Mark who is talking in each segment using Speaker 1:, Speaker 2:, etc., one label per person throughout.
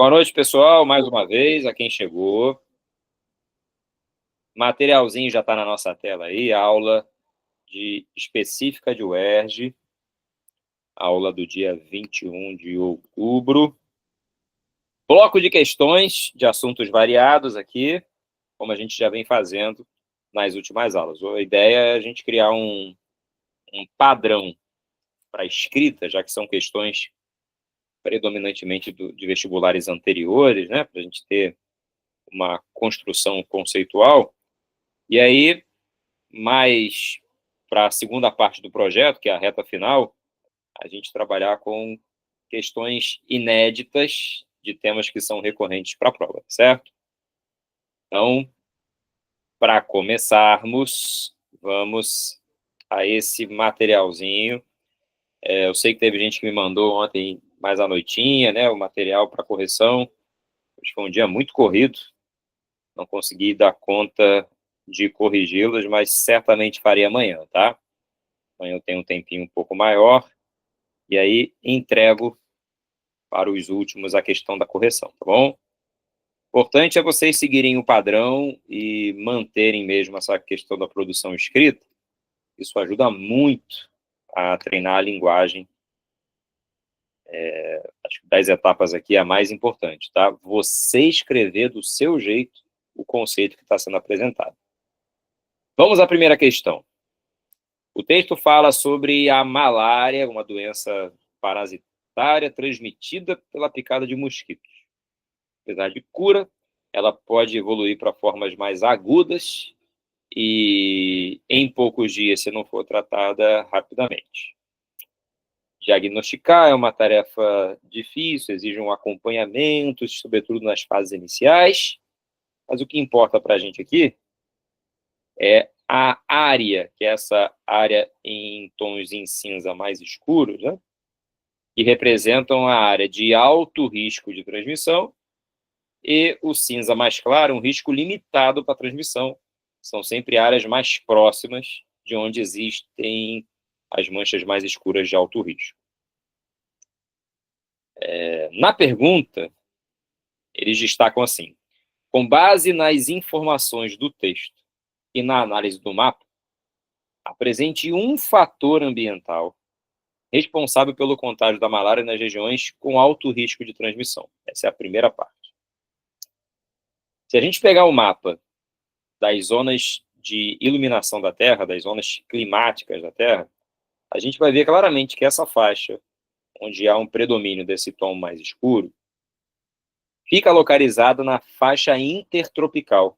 Speaker 1: Boa noite, pessoal, mais uma vez, a quem chegou. Materialzinho já está na nossa tela aí, aula específica de UERJ, aula do dia 21 de outubro. Bloco de questões de assuntos variados aqui, como a gente já vem fazendo nas últimas aulas. A ideia é a gente criar um padrão para escrita, já que são questões predominantemente de vestibulares anteriores, né, para a gente ter uma construção conceitual. E aí, mais para a segunda parte do projeto, que é a reta final, a gente trabalhar com questões inéditas de temas que são recorrentes para a prova, certo? Então, para começarmos, vamos a esse materialzinho. Eu sei que teve gente que me mandou ontem, mais à noitinha, né, o material para correção. Hoje foi um dia muito corrido, não consegui dar conta de corrigi-los, mas certamente farei amanhã, tá? Amanhã eu tenho um tempinho um pouco maior, e aí entrego para os últimos a questão da correção, tá bom? Importante é vocês seguirem o padrão e manterem mesmo essa questão da produção escrita. Isso ajuda muito a treinar a linguagem. Acho que das etapas aqui é a mais importante, tá? Você escrever do seu jeito o conceito que está sendo apresentado. Vamos à primeira questão. O texto fala sobre a malária, uma doença parasitária transmitida pela picada de mosquitos. Apesar de cura, ela pode evoluir para formas mais agudas e, em poucos dias, se não for tratada rapidamente. Diagnosticar é uma tarefa difícil, exige um acompanhamento, sobretudo nas fases iniciais, mas o que importa para a gente aqui é a área, que é essa área em tons em cinza mais escuros, né, que representam a área de alto risco de transmissão, e o cinza mais claro, um risco limitado para transmissão. São sempre áreas mais próximas de onde existem as manchas mais escuras de alto risco. Na pergunta, eles destacam assim: com base nas informações do texto e na análise do mapa, apresente um fator ambiental responsável pelo contágio da malária nas regiões com alto risco de transmissão. Essa é a primeira parte. Se a gente pegar o mapa das zonas de iluminação da Terra, das zonas climáticas da Terra, a gente vai ver claramente que essa faixa, onde há um predomínio desse tom mais escuro, fica localizada na faixa intertropical.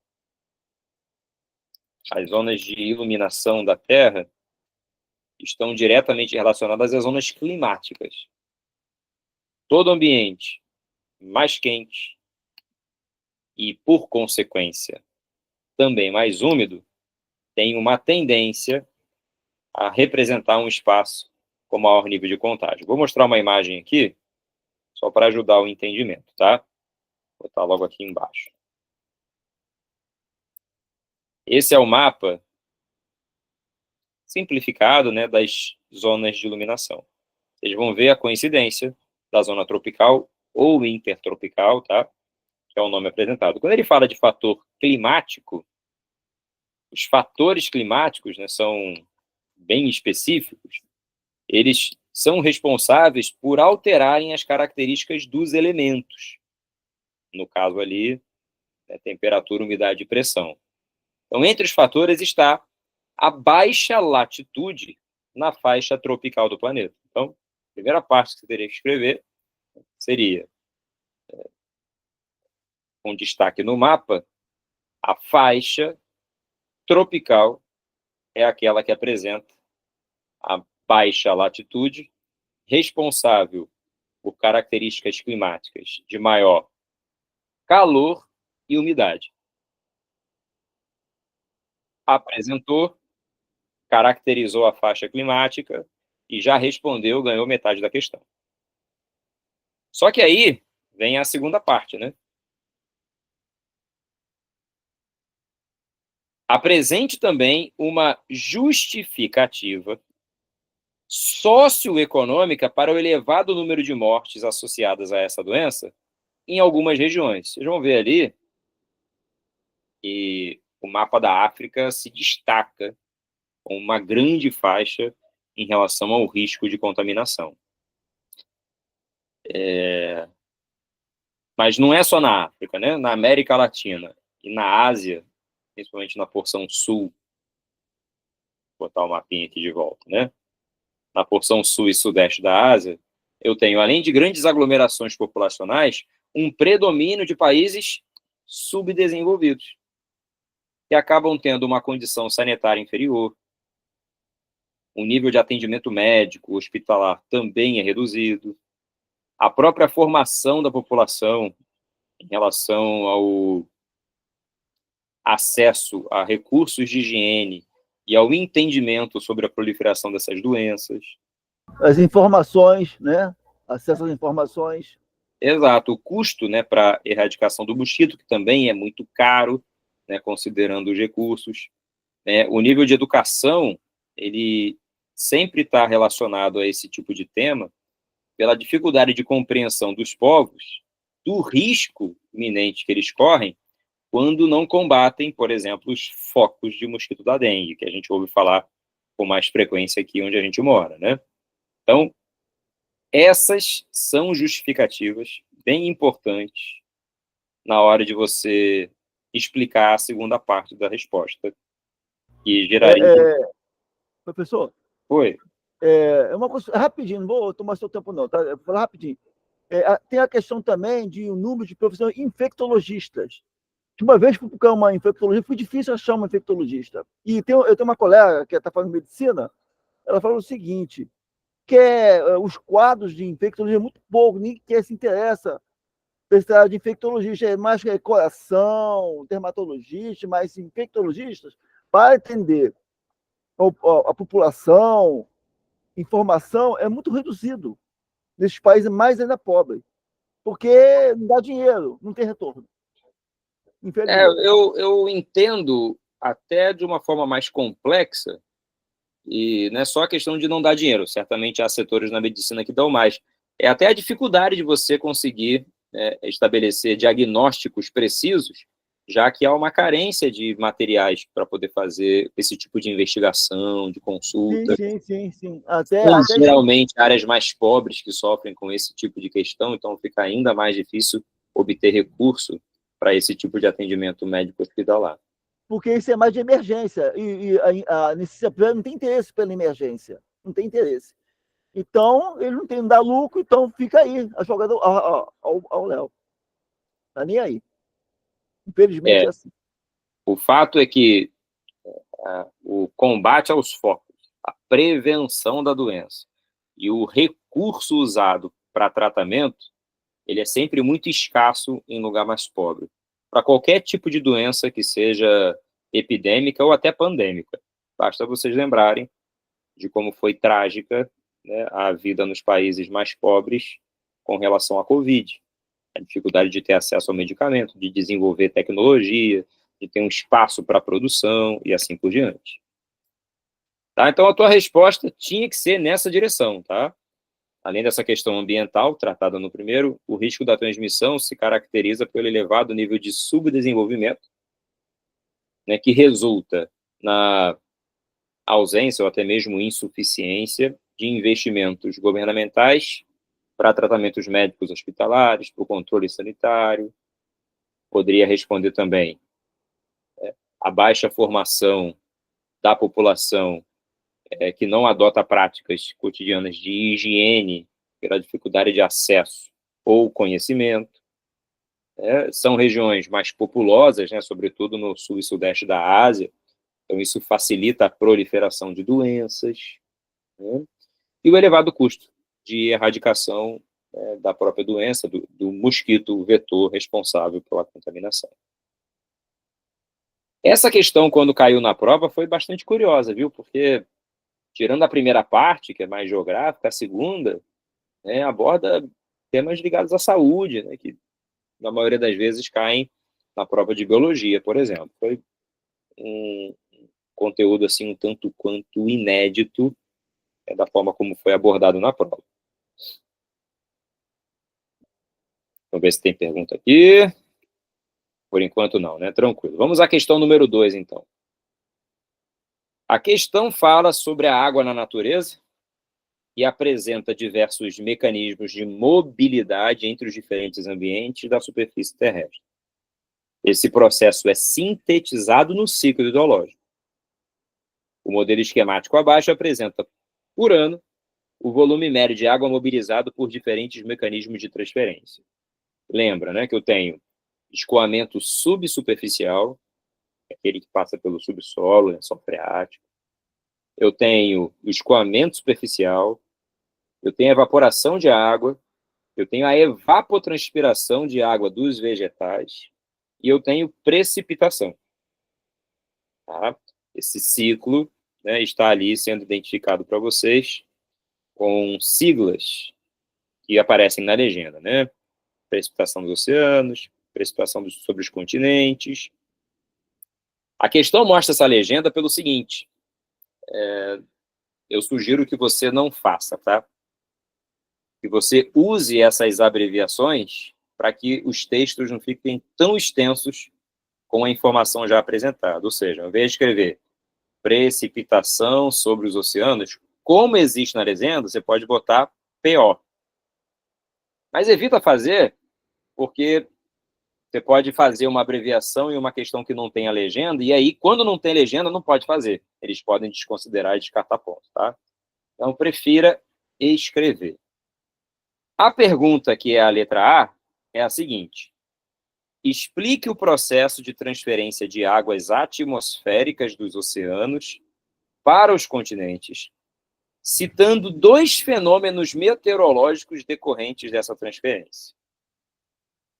Speaker 1: As zonas de iluminação da Terra estão diretamente relacionadas às zonas climáticas. Todo ambiente mais quente e, por consequência, também mais úmido, tem uma tendência a representar um espaço com maior nível de contágio. Vou mostrar uma imagem aqui, só para ajudar o entendimento, tá? Vou botar logo aqui embaixo. Esse é o mapa simplificado, né, das zonas de iluminação. Vocês vão ver a coincidência da zona tropical ou intertropical, tá? Que é o nome apresentado. Quando ele fala de fator climático, os fatores climáticos, né, são bem específicos. Eles são responsáveis por alterarem as características dos elementos. No caso ali, temperatura, umidade e pressão. Então, entre os fatores está a baixa latitude na faixa tropical do planeta. Então, a primeira parte que você teria que escrever seria, com destaque no mapa, a faixa tropical é aquela que apresenta a baixa latitude, responsável por características climáticas de maior calor e umidade. Apresentou, caracterizou a faixa climática e já respondeu, ganhou metade da questão. Só que aí vem a segunda parte, né? Apresente também uma justificativa socioeconômica para o elevado número de mortes associadas a essa doença em algumas regiões. Vocês vão ver ali que o mapa da África se destaca com uma grande faixa em relação ao risco de contaminação. Mas não é só na África, né? Na América Latina e na Ásia, principalmente na porção sul, vou botar o mapinha aqui de volta, né? Na porção sul e sudeste da Ásia, eu tenho, além de grandes aglomerações populacionais, um predomínio de países subdesenvolvidos, que acabam tendo uma condição sanitária inferior, o nível de atendimento médico, hospitalar também é reduzido, a própria formação da população em relação ao acesso a recursos de higiene e ao entendimento sobre a proliferação dessas doenças.
Speaker 2: As informações, né? Acesso às informações.
Speaker 1: Exato, o custo, né, para erradicação do mosquito, que também é muito caro, né, considerando os recursos. Né, o nível de educação, ele sempre está relacionado a esse tipo de tema, pela dificuldade de compreensão dos povos do risco iminente que eles correm quando não combatem, por exemplo, os focos de mosquito da dengue, que a gente ouve falar com mais frequência aqui onde a gente mora, né? Então, essas são justificativas bem importantes na hora de você explicar a segunda parte da resposta, que geraria...
Speaker 2: Professor,
Speaker 1: Oi.
Speaker 2: uma coisa, rapidinho, não vou tomar seu tempo não, tá? Vou falar rapidinho. Tem a questão também de o número de professores infectologistas. Uma vez fui buscar uma infectologista, foi difícil achar uma infectologista. E eu tenho uma colega que está fazendo medicina, ela falou o seguinte, que os quadros de infectologia é muito pouco, ninguém se interessa pela área de infectologista, é mais coração, dermatologista, mas infectologistas, para atender a população, informação, é muito reduzido nesses países mais ainda pobres, porque não dá dinheiro, não tem retorno, infelizmente.
Speaker 1: Eu entendo até de uma forma mais complexa, e não é só a questão de não dar dinheiro, certamente há setores na medicina que dão mais, é até a dificuldade de você conseguir estabelecer diagnósticos precisos, já que há uma carência de materiais para poder fazer esse tipo de investigação, de consulta.
Speaker 2: Sim. Até
Speaker 1: geralmente áreas mais pobres que sofrem com esse tipo de questão, então fica ainda mais difícil obter recurso para esse tipo de atendimento médico hospitalar.
Speaker 2: Porque isso é mais de emergência, e a necessidade não tem interesse pela emergência, não tem interesse. Então, ele não tem, não dá lucro, então fica aí, a jogada ao Léo. Tá nem aí. Infelizmente é assim.
Speaker 1: O fato é que o combate aos focos, a prevenção da doença e o recurso usado para tratamento, ele é sempre muito escasso em lugar mais pobre. Para qualquer tipo de doença que seja epidêmica ou até pandêmica. Basta vocês lembrarem de como foi trágica, né, a vida nos países mais pobres com relação à Covid. A dificuldade de ter acesso ao medicamento, de desenvolver tecnologia, de ter um espaço para produção e assim por diante. Tá? Então, a tua resposta tinha que ser nessa direção, tá? Além dessa questão ambiental, tratada no primeiro, o risco da transmissão se caracteriza pelo elevado nível de subdesenvolvimento, né, que resulta na ausência ou até mesmo insuficiência de investimentos governamentais para tratamentos médicos hospitalares, para o controle sanitário. Poderia responder também a baixa formação da população que não adota práticas cotidianas de higiene pela dificuldade de acesso ou conhecimento. São regiões mais populosas, né, sobretudo no sul e sudeste da Ásia, então isso facilita a proliferação de doenças, né, e o elevado custo de erradicação da própria doença, do mosquito vetor responsável pela contaminação. Essa questão, quando caiu na prova, foi bastante curiosa, viu? Porque, tirando a primeira parte, que é mais geográfica, a segunda, né, aborda temas ligados à saúde, né, que, na maioria das vezes, caem na prova de biologia, por exemplo. Foi um conteúdo, assim, um tanto quanto inédito, da forma como foi abordado na prova. Vamos ver se tem pergunta aqui. Por enquanto não, né? Tranquilo. Vamos à questão número 2, então. A questão fala sobre a água na natureza e apresenta diversos mecanismos de mobilidade entre os diferentes ambientes da superfície terrestre. Esse processo é sintetizado no ciclo hidrológico. O modelo esquemático abaixo apresenta, por ano, o volume médio de água mobilizado por diferentes mecanismos de transferência. Lembra, né, que eu tenho escoamento subsuperficial, aquele que passa pelo subsolo, lençol freático. Eu tenho o escoamento superficial, eu tenho a evaporação de água, eu tenho a evapotranspiração de água dos vegetais e eu tenho precipitação. Tá? Esse ciclo, né, está ali sendo identificado para vocês com siglas que aparecem na legenda, né? Precipitação dos oceanos, precipitação sobre os continentes. A questão mostra essa legenda pelo seguinte, eu sugiro que você não faça, tá? Que você use essas abreviações para que os textos não fiquem tão extensos com a informação já apresentada. Ou seja, ao invés de escrever precipitação sobre os oceanos, como existe na legenda, você pode botar PO. Mas evita fazer, porque você pode fazer uma abreviação em uma questão que não tem a legenda, e aí, quando não tem legenda, não pode fazer. Eles podem desconsiderar e descartar pontos, tá? Então, prefira escrever. A pergunta, que é a letra A, é a seguinte. Explique o processo de transferência de águas atmosféricas dos oceanos para os continentes, citando 2 fenômenos meteorológicos decorrentes dessa transferência.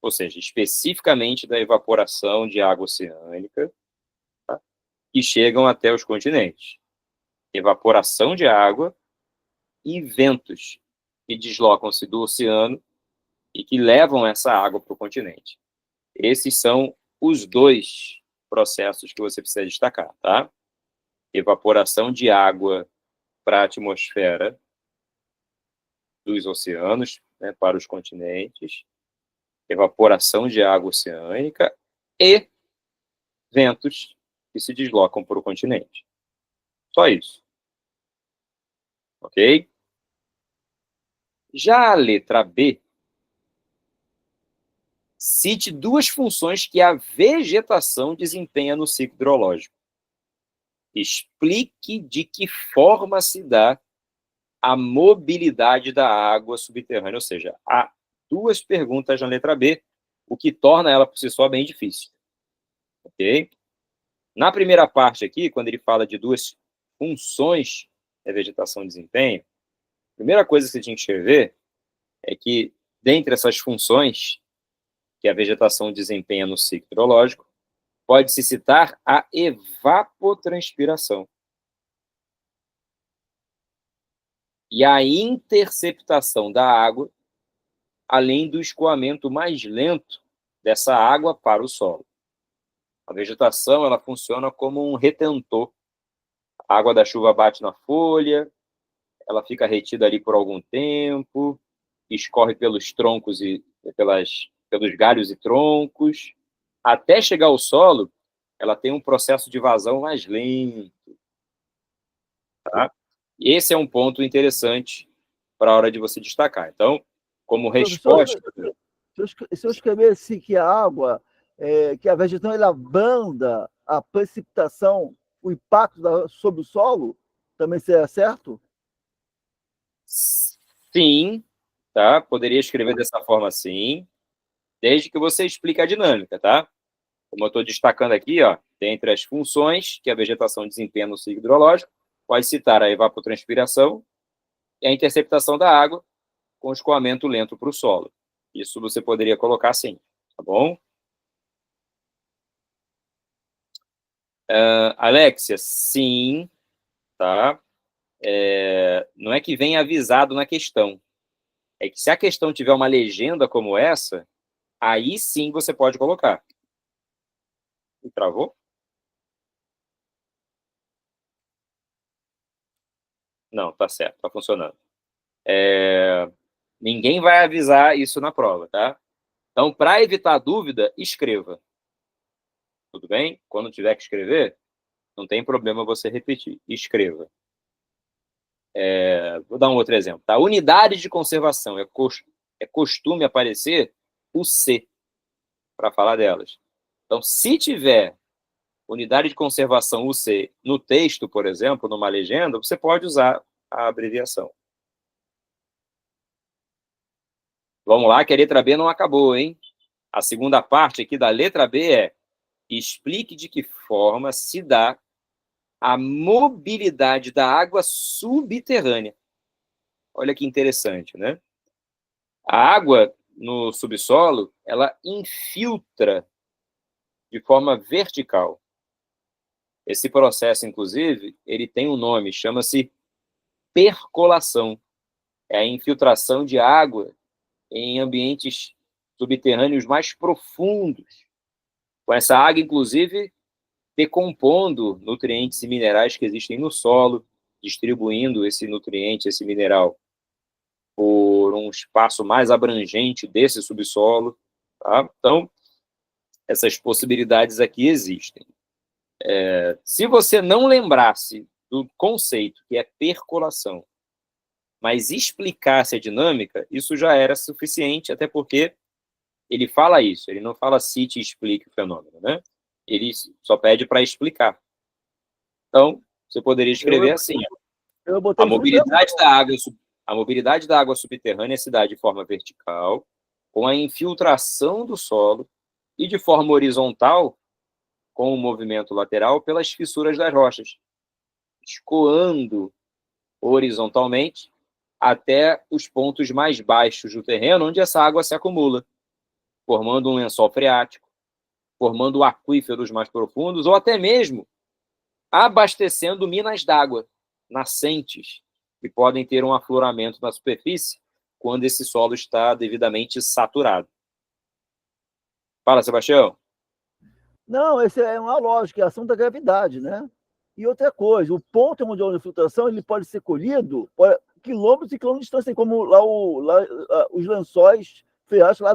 Speaker 1: Ou seja, especificamente da evaporação de água oceânica, tá? Que chegam até os continentes. Evaporação de água e ventos que deslocam-se do oceano e que levam essa água para o continente. Esses são os 2 processos que você precisa destacar, tá? Evaporação de água para a atmosfera dos oceanos, né, para os continentes, evaporação de água oceânica e ventos que se deslocam para o continente. Só isso. Ok? Já a letra B, cite 2 funções que a vegetação desempenha no ciclo hidrológico. Explique de que forma se dá a mobilidade da água subterrânea. Ou seja, há 2 perguntas na letra B, o que torna ela por si só bem difícil. Ok? Na primeira parte aqui, quando ele fala de 2 funções que a vegetação desempenha, a primeira coisa que você tinha que escrever é que, dentre essas funções que a vegetação desempenha no ciclo hidrológico, pode-se citar a evapotranspiração e a interceptação da água, além do escoamento mais lento dessa água para o solo. A vegetação, ela funciona como um retentor. A água da chuva bate na folha, ela fica retida ali por algum tempo, escorre pelos troncos e pelos galhos e troncos. Até chegar ao solo, ela tem um processo de vazão mais lento. Tá? Esse é um ponto interessante para a hora de você destacar. Então, como
Speaker 2: Professor,
Speaker 1: resposta...
Speaker 2: se eu escrever assim que a água, que a vegetação ela banda a precipitação, o impacto sobre o solo, também seria certo?
Speaker 1: Sim, tá? Poderia escrever dessa forma, sim, desde que você explique a dinâmica, tá? Como eu estou destacando aqui, ó, dentre as funções que a vegetação desempenha no ciclo hidrológico, pode citar a evapotranspiração e a interceptação da água com escoamento lento para o solo. Isso você poderia colocar sim, tá bom? Alexia, sim, tá? Não é que venha avisado na questão. É que se a questão tiver uma legenda como essa, aí sim você pode colocar. E travou? Não, tá certo, tá funcionando. Ninguém vai avisar isso na prova, tá? Então, para evitar dúvida, escreva. Tudo bem? Quando tiver que escrever, não tem problema você repetir. Escreva. Vou dar um outro exemplo. Tá? Unidade de conservação. É costume aparecer o C para falar delas. Então, se tiver unidade de conservação UC no texto, por exemplo, numa legenda, você pode usar a abreviação. Vamos lá, que a letra B não acabou, hein? A segunda parte aqui da letra B é: explique de que forma se dá a mobilidade da água subterrânea. Olha que interessante, né? A água no subsolo, ela infiltra de forma vertical. Esse processo, inclusive, ele tem um nome, chama-se percolação. É a infiltração de água em ambientes subterrâneos mais profundos. Com essa água, inclusive, decompondo nutrientes e minerais que existem no solo, distribuindo esse nutriente, esse mineral, por um espaço mais abrangente desse subsolo. Tá? Então, essas possibilidades aqui existem. Se você não lembrasse do conceito, que é percolação, mas explicasse a dinâmica, isso já era suficiente, até porque ele fala isso, ele não fala cite e explique o fenômeno, né? Ele só pede para explicar. Então, você poderia escrever assim:
Speaker 2: Eu botei
Speaker 1: a mobilidade da água subterrânea se dá de forma vertical, com a infiltração do solo, e de forma horizontal, com o movimento lateral pelas fissuras das rochas, escoando horizontalmente até os pontos mais baixos do terreno, onde essa água se acumula, formando um lençol freático, formando aquíferos mais profundos, ou até mesmo abastecendo minas d'água, nascentes, que podem ter um afloramento na superfície quando esse solo está devidamente saturado. Fala, Sebastião.
Speaker 2: Não, essa é uma lógica, é a ação da gravidade, né? E outra coisa, o ponto mundial de infiltração ele pode ser colhido por quilômetros e quilômetros de distância, como os lençóis freáticos lá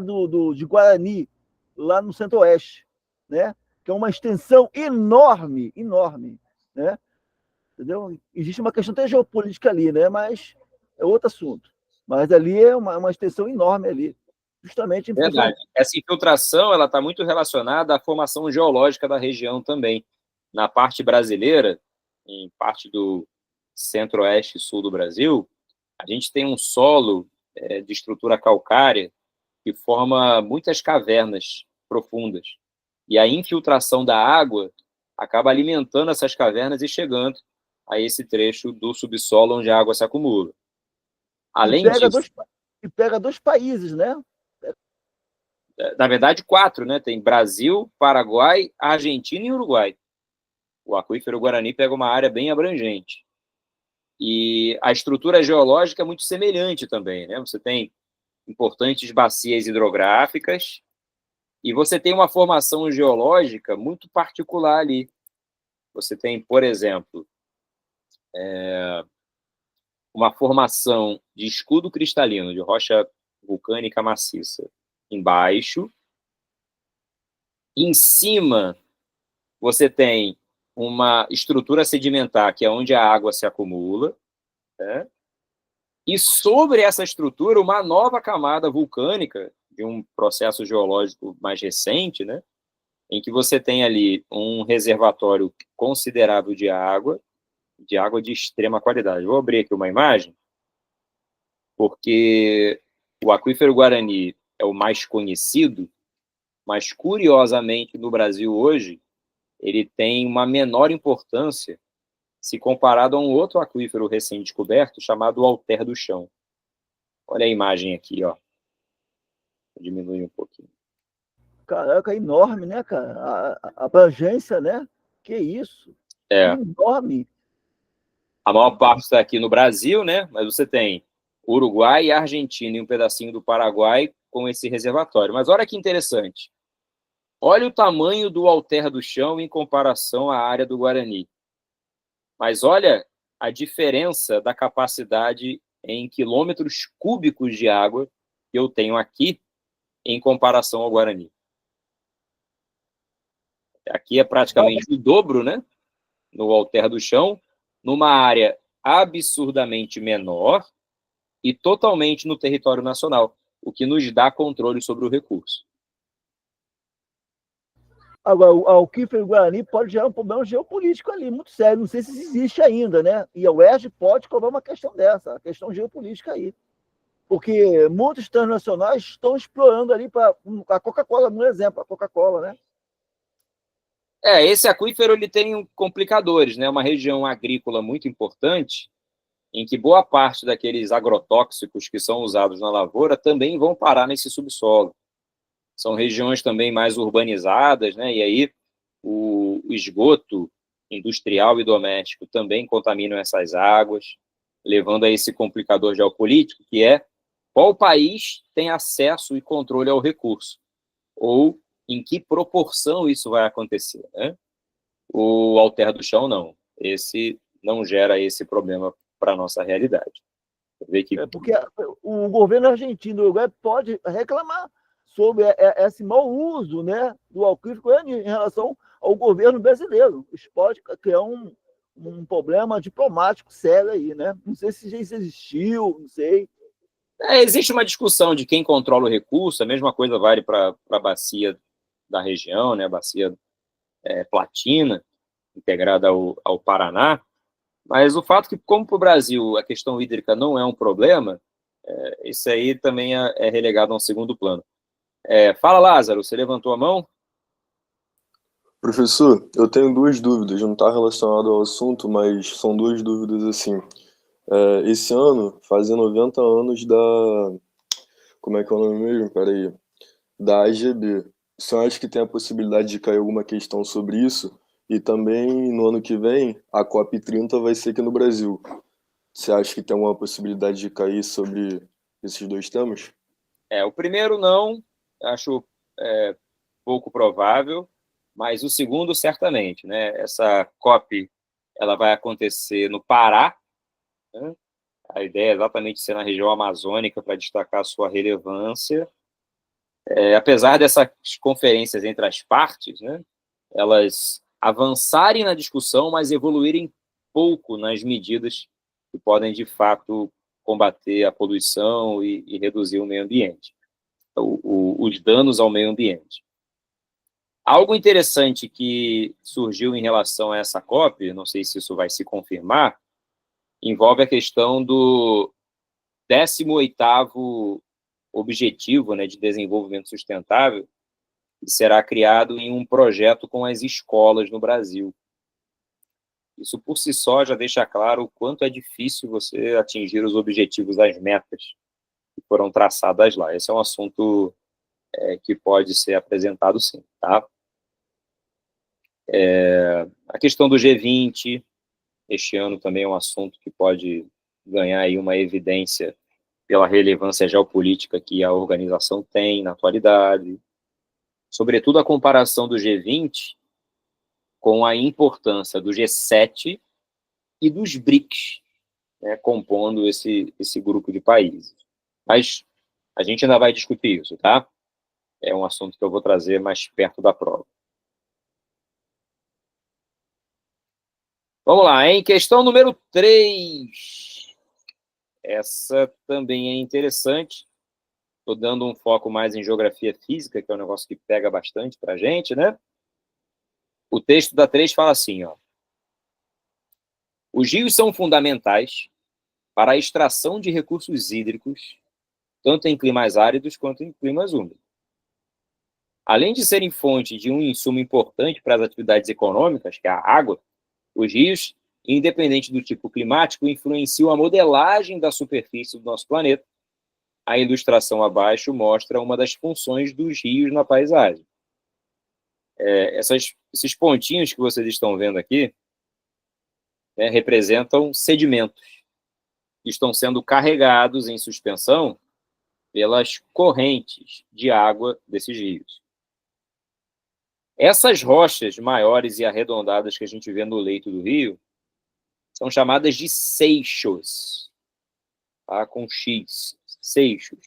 Speaker 2: de Guarani, lá no centro-oeste, né? Que é uma extensão enorme, enorme, né? Entendeu? Existe uma questão até geopolítica ali, né? Mas é outro assunto. Mas ali é uma extensão enorme ali, justamente em função.
Speaker 1: Verdade. Essa infiltração ela está muito relacionada à formação geológica da região também. Na parte brasileira, em parte do centro-oeste e sul do Brasil, a gente tem um solo de estrutura calcária que forma muitas cavernas profundas. E a infiltração da água acaba alimentando essas cavernas e chegando a esse trecho do subsolo onde a água se acumula. Além disso,
Speaker 2: E pega dois países, né?
Speaker 1: na verdade, 4, né? Tem Brasil, Paraguai, Argentina e Uruguai. O aquífero Guarani pega uma área bem abrangente. E a estrutura geológica é muito semelhante também, né? Você tem importantes bacias hidrográficas e você tem uma formação geológica muito particular ali. Você tem, por exemplo, uma formação de escudo cristalino, de rocha vulcânica maciça embaixo. Em cima, você tem uma estrutura sedimentar, que é onde a água se acumula, né? E sobre essa estrutura, uma nova camada vulcânica, de um processo geológico mais recente, né? Em que você tem ali um reservatório considerável de água de extrema qualidade. Vou abrir aqui uma imagem, porque o aquífero Guarani é o mais conhecido, mas, curiosamente, no Brasil hoje, ele tem uma menor importância se comparado a um outro aquífero recém-descoberto chamado Alter do Chão. Olha a imagem aqui, ó. Vou diminuir um pouquinho.
Speaker 2: Caraca, é enorme, né, cara? A abrangência, né? Que isso? Enorme.
Speaker 1: A maior parte está aqui no Brasil, né? Mas você tem Uruguai, Argentina e um pedacinho do Paraguai com esse reservatório. Mas olha que interessante. Olha o tamanho do Alter do Chão em comparação à área do Guarani. Mas olha a diferença da capacidade em quilômetros cúbicos de água que eu tenho aqui em comparação ao Guarani. Aqui é praticamente o dobro, né? No Alter do Chão, numa área absurdamente menor e totalmente no território nacional, o que nos dá controle sobre o recurso.
Speaker 2: Agora, o Alquífero Guarani pode gerar um problema geopolítico ali, muito sério. Não sei se existe ainda, né? E a UERJ pode cobrar uma questão dessa, a questão geopolítica aí. Porque muitos transnacionais estão explorando ali para a Coca-Cola, no exemplo, a Coca-Cola, né?
Speaker 1: Esse aquífero ele tem complicadores, né? Uma região agrícola muito importante, em que boa parte daqueles agrotóxicos que são usados na lavoura também vão parar nesse subsolo. São regiões também mais urbanizadas, né? E aí o esgoto industrial e doméstico também contaminam essas águas, levando a esse complicador geopolítico, que é qual país tem acesso e controle ao recurso, ou em que proporção isso vai acontecer, né? O Alter do Chão, não. Esse não gera esse problema para a nossa realidade.
Speaker 2: Porque o governo argentino do Uruguai pode reclamar sobre esse mau uso, né, do aquífero em relação ao governo brasileiro. Isso pode criar um problema diplomático sério aí, né? Não sei se já existiu, não sei.
Speaker 1: Existe uma discussão de quem controla o recurso, a mesma coisa vale para a bacia da região, né, a bacia Platina, integrada ao Paraná, mas o fato que, como para o Brasil a questão hídrica não é um problema, isso aí também é relegado a um segundo plano. Fala, Lázaro, você levantou a mão?
Speaker 3: Professor, eu tenho duas dúvidas, não está relacionado ao assunto, mas são duas dúvidas assim. Esse ano, fazem 90 anos da... Como é que é o nome mesmo? Peraí. Da AGB. Você acha que tem a possibilidade de cair alguma questão sobre isso? E também, no ano que vem, a COP30 vai ser aqui no Brasil. Você acha que tem alguma possibilidade de cair sobre esses dois temas?
Speaker 1: O primeiro não, acho pouco provável, mas o segundo certamente, né? Essa COP ela vai acontecer no Pará, né? A ideia é exatamente ser na região amazônica para destacar a sua relevância. Apesar dessas conferências entre as partes, né, elas avançarem na discussão, mas evoluírem pouco nas medidas que podem, de fato, combater a poluição e reduzir o meio ambiente, os danos ao meio ambiente. Algo interessante que surgiu em relação a essa COP, não sei se isso vai se confirmar, envolve a questão do 18º objetivo, né, de desenvolvimento sustentável, que será criado em um projeto com as escolas no Brasil. Isso por si só já deixa claro o quanto é difícil você atingir os objetivos, as metas que foram traçadas lá. Esse é um assunto que pode ser apresentado sim, tá? A questão do G20, este ano também é um assunto que pode ganhar aí uma evidência pela relevância geopolítica que a organização tem na atualidade, sobretudo a comparação do G20 com a importância do G7 e dos BRICS, né, compondo esse grupo de países. Mas a gente ainda vai discutir isso, tá? É um assunto que eu vou trazer mais perto da prova. Vamos lá, hein? Questão número 3. Essa também é interessante. Estou dando um foco mais em geografia física, que é um negócio que pega bastante para a gente, né? O texto da 3 fala assim, ó. Os rios são fundamentais para a extração de recursos hídricos, tanto em climas áridos quanto em climas úmidos. Além de serem fonte de um insumo importante para as atividades econômicas, que é a água, os rios, independente do tipo climático, influenciam a modelagem da superfície do nosso planeta. A ilustração abaixo mostra uma das funções dos rios na paisagem. Esses pontinhos que vocês estão vendo aqui, né, representam sedimentos que estão sendo carregados em suspensão pelas correntes de água desses rios. Essas rochas maiores e arredondadas que a gente vê no leito do rio são chamadas de seixos, tá? Com X, seixos.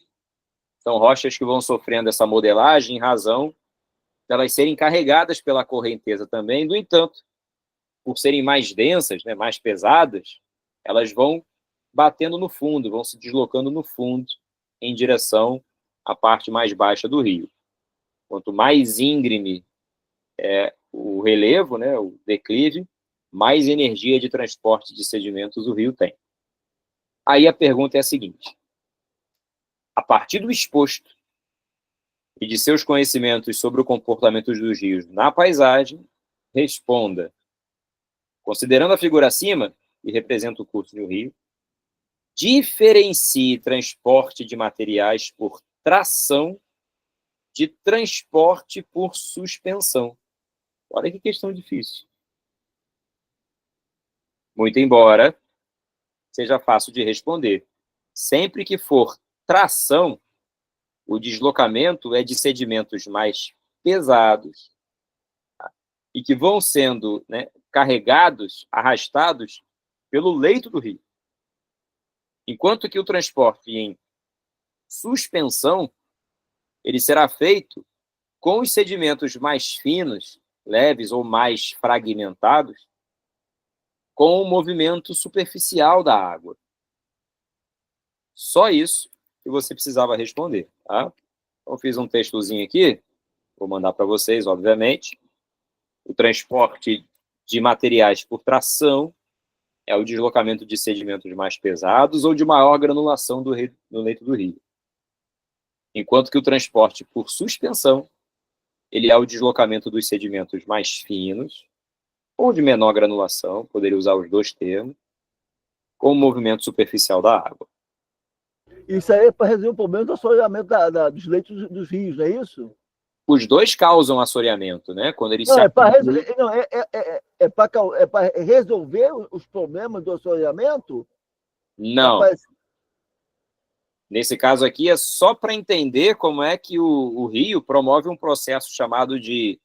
Speaker 1: São rochas que vão sofrendo essa modelagem em razão delas serem carregadas pela correnteza também. No entanto, por serem mais densas, né, mais pesadas, elas vão batendo no fundo, vão se deslocando no fundo em direção à parte mais baixa do rio. Quanto mais íngreme é o relevo, né, o declive, mais energia de transporte de sedimentos o rio tem. Aí a pergunta é a seguinte: a partir do exposto e de seus conhecimentos sobre o comportamento dos rios na paisagem, responda, considerando a figura acima, que representa o curso de um rio, diferencie transporte de materiais por tração de transporte por suspensão. Olha que questão difícil. Muito embora seja fácil de responder. Sempre que for tração, o deslocamento é de sedimentos mais pesados, tá? E que vão sendo, né, carregados, arrastados pelo leito do rio. Enquanto que o transporte em suspensão, ele será feito com os sedimentos mais finos, leves ou mais fragmentados, com o movimento superficial da água. Só isso que você precisava responder, tá? Então, fiz um textozinho aqui, vou mandar para vocês, obviamente. O transporte de materiais por tração é o deslocamento de sedimentos mais pesados ou de maior granulação no leito do rio. Enquanto que o transporte por suspensão, ele é o deslocamento dos sedimentos mais finos ou de menor granulação, poderia usar os dois termos, com o movimento superficial da água.
Speaker 2: Isso aí é para resolver o problema do assoreamento dos leitos dos rios, não é isso?
Speaker 1: Os dois causam assoreamento, né? Quando eles
Speaker 2: Não,
Speaker 1: se
Speaker 2: é para
Speaker 1: acumulam.
Speaker 2: resolver os problemas do assoreamento?
Speaker 1: Não. Nesse caso aqui, é só para entender como é que o rio promove um processo chamado de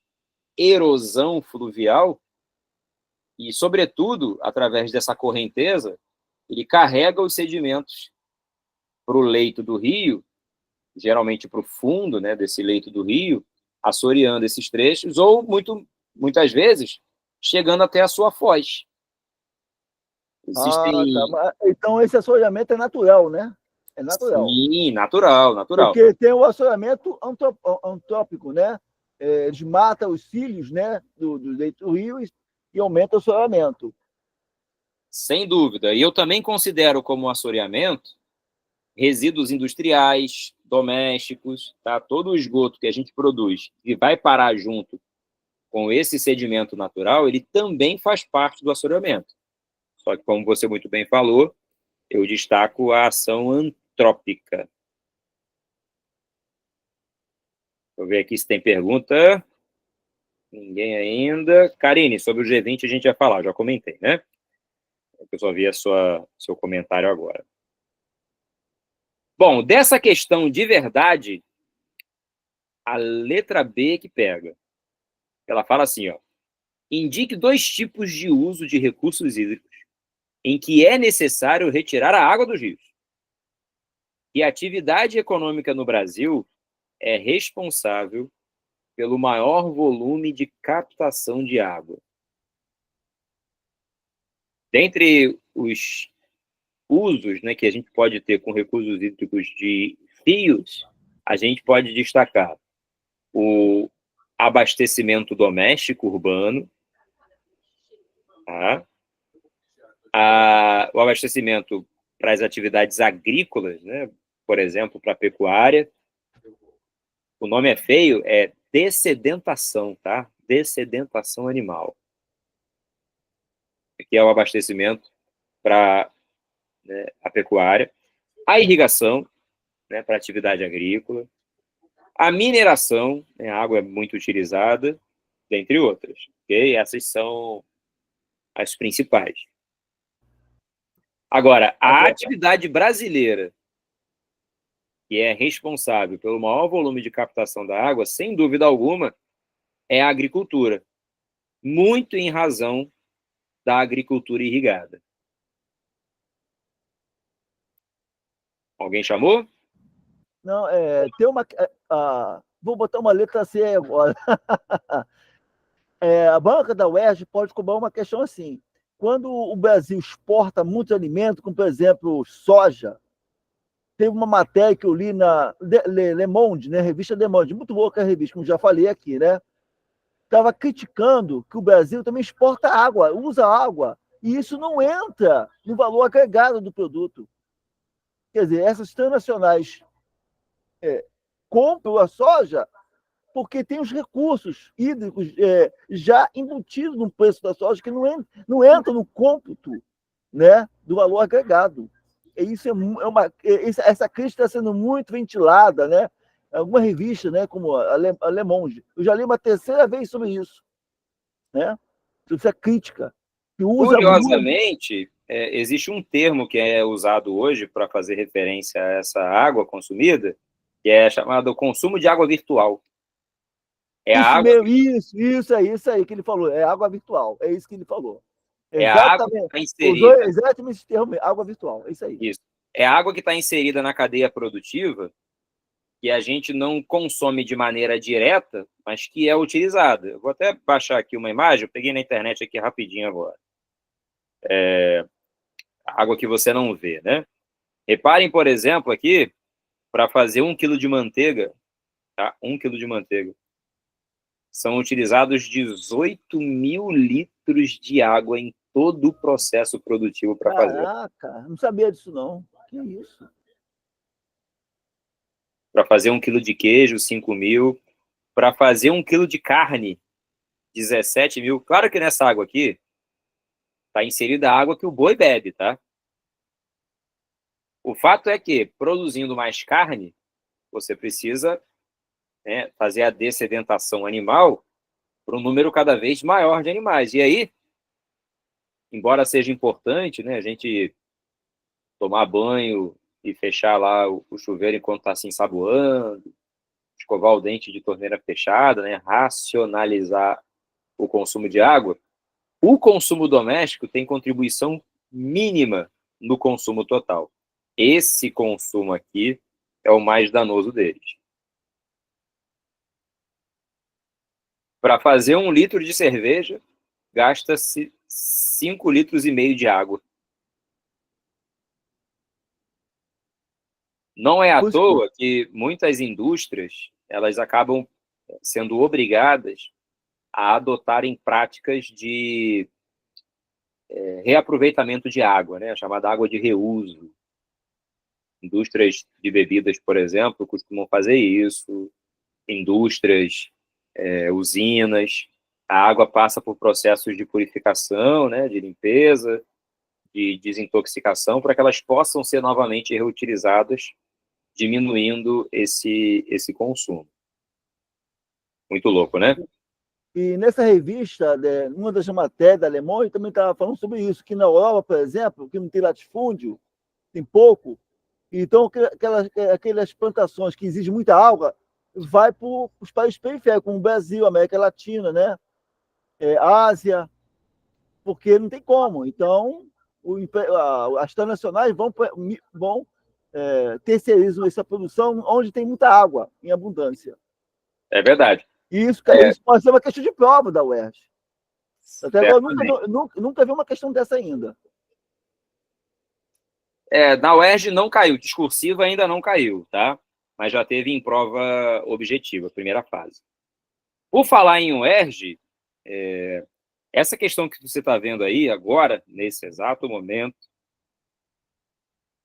Speaker 1: erosão fluvial e, sobretudo, através dessa correnteza, ele carrega os sedimentos para o leito do rio, geralmente para o fundo, né, desse leito do rio, assoreando esses trechos, ou muitas vezes chegando até a sua foz. Existem...
Speaker 2: Tá. Então esse assoreamento é natural, né? É natural.
Speaker 1: Sim, natural.
Speaker 2: Porque tem o assoreamento antrópico, né? Desmata os cílios, né, do leito do rio e aumenta o assoreamento.
Speaker 1: Sem dúvida. E eu também considero como assoreamento resíduos industriais, domésticos, tá? Todo o esgoto que a gente produz e vai parar junto com esse sedimento natural, ele também faz parte do assoreamento. Só que, como você muito bem falou, eu destaco a ação antrópica. Vou ver aqui se tem pergunta. Ninguém ainda. Karine, sobre o G20 a gente vai falar, já comentei, né? Eu só vi seu comentário agora. Bom, dessa questão de verdade, a letra B que pega. Ela fala assim, ó: indique 2 tipos de uso de recursos hídricos em que é necessário retirar a água dos rios. E a atividade econômica no Brasil é responsável pelo maior volume de captação de água. Dentre os usos, né, que a gente pode ter com recursos hídricos de rios, a gente pode destacar o abastecimento doméstico urbano, tá? O abastecimento para as atividades agrícolas, né? Por exemplo, para a pecuária. O nome é feio, é dessedentação, tá? Dessedentação animal. Que é o abastecimento para, né, a pecuária. A irrigação, né, para a atividade agrícola. A mineração, né, a água é muito utilizada, dentre outras. Okay? Essas são as principais. Agora, a atividade brasileira, que é responsável pelo maior volume de captação da água, sem dúvida alguma, é a agricultura. Muito em razão da agricultura irrigada. Alguém chamou?
Speaker 2: Não, tem uma. Vou botar uma letra C aí agora. A banca da UERJ pode cobrar uma questão assim. Quando o Brasil exporta muitos alimentos, como por exemplo soja, teve uma matéria que eu li na Le Monde, né? Revista Le Monde, muito boa que a revista, como já falei aqui, né? Estava criticando que o Brasil também exporta água, usa água, e isso não entra no valor agregado do produto. Quer dizer, essas transnacionais compram a soja porque tem os recursos hídricos já embutidos no preço da soja que não entra no cômputo, né, do valor agregado. E isso essa crítica está sendo muito ventilada, né? Alguma revista, né, como a Le Monde. Eu já li uma terceira vez sobre isso, né? Sobre essa crítica que usa muito.
Speaker 1: Curiosamente, existe um termo que é usado hoje para fazer referência a essa água consumida, que é chamado consumo de água virtual.
Speaker 2: Isso aí que ele falou, é água virtual, é isso que ele falou.
Speaker 1: É a água que está inserida.
Speaker 2: Usou exatamente esse termo, água virtual, é isso aí.
Speaker 1: Isso. É a água que está inserida na cadeia produtiva, que a gente não consome de maneira direta, mas que é utilizada. Eu vou até baixar aqui uma imagem, eu peguei na internet aqui rapidinho agora. Água que você não vê, né? Reparem, por exemplo, aqui, para fazer 1 quilo de manteiga, tá? 1 quilo de manteiga, são utilizados 18 mil litros de água em todo o processo produtivo para fazer.
Speaker 2: Caraca, não sabia disso não. Que isso?
Speaker 1: Para fazer 1 quilo de queijo, 5 mil. Para fazer 1 quilo de carne, 17 mil. Claro que nessa água aqui está inserida a água que o boi bebe, tá? O fato é que, produzindo mais carne, você precisa, né, fazer a dessedentação animal para um número cada vez maior de animais. E aí, embora seja importante, né, a gente tomar banho e fechar lá o chuveiro enquanto está assim saboando, escovar o dente de torneira fechada, né, racionalizar o consumo de água, o consumo doméstico tem contribuição mínima no consumo total. Esse consumo aqui é o mais danoso deles. Para fazer 1 litro de cerveja, gasta-se 5,5 litros de água. Não é à toa que muitas indústrias elas acabam sendo obrigadas a adotarem práticas de reaproveitamento de água, né? A chamada água de reuso. Indústrias de bebidas, por exemplo, costumam fazer isso. Indústrias, usinas. A água passa por processos de purificação, né? De limpeza, de desintoxicação, para que elas possam ser novamente reutilizadas, diminuindo esse consumo. Muito louco, né?
Speaker 2: E nessa revista, uma das matérias da Le Monde também estava falando sobre isso, que na Europa, por exemplo, que não tem latifúndio, tem pouco, então aquelas plantações que exigem muita água, vai para os países periféricos, como o Brasil, América Latina, né? Ásia, porque não tem como. Então, as transnacionais vão terceirizam essa produção onde tem muita água em abundância.
Speaker 1: É verdade.
Speaker 2: Isso pode ser uma questão de prova da UERJ. Até agora nunca vi uma questão dessa ainda.
Speaker 1: Na UERJ não caiu, discursiva ainda não caiu, tá? Mas já teve em prova objetiva, primeira fase. Por falar em UERJ, essa questão que você está vendo aí agora, nesse exato momento,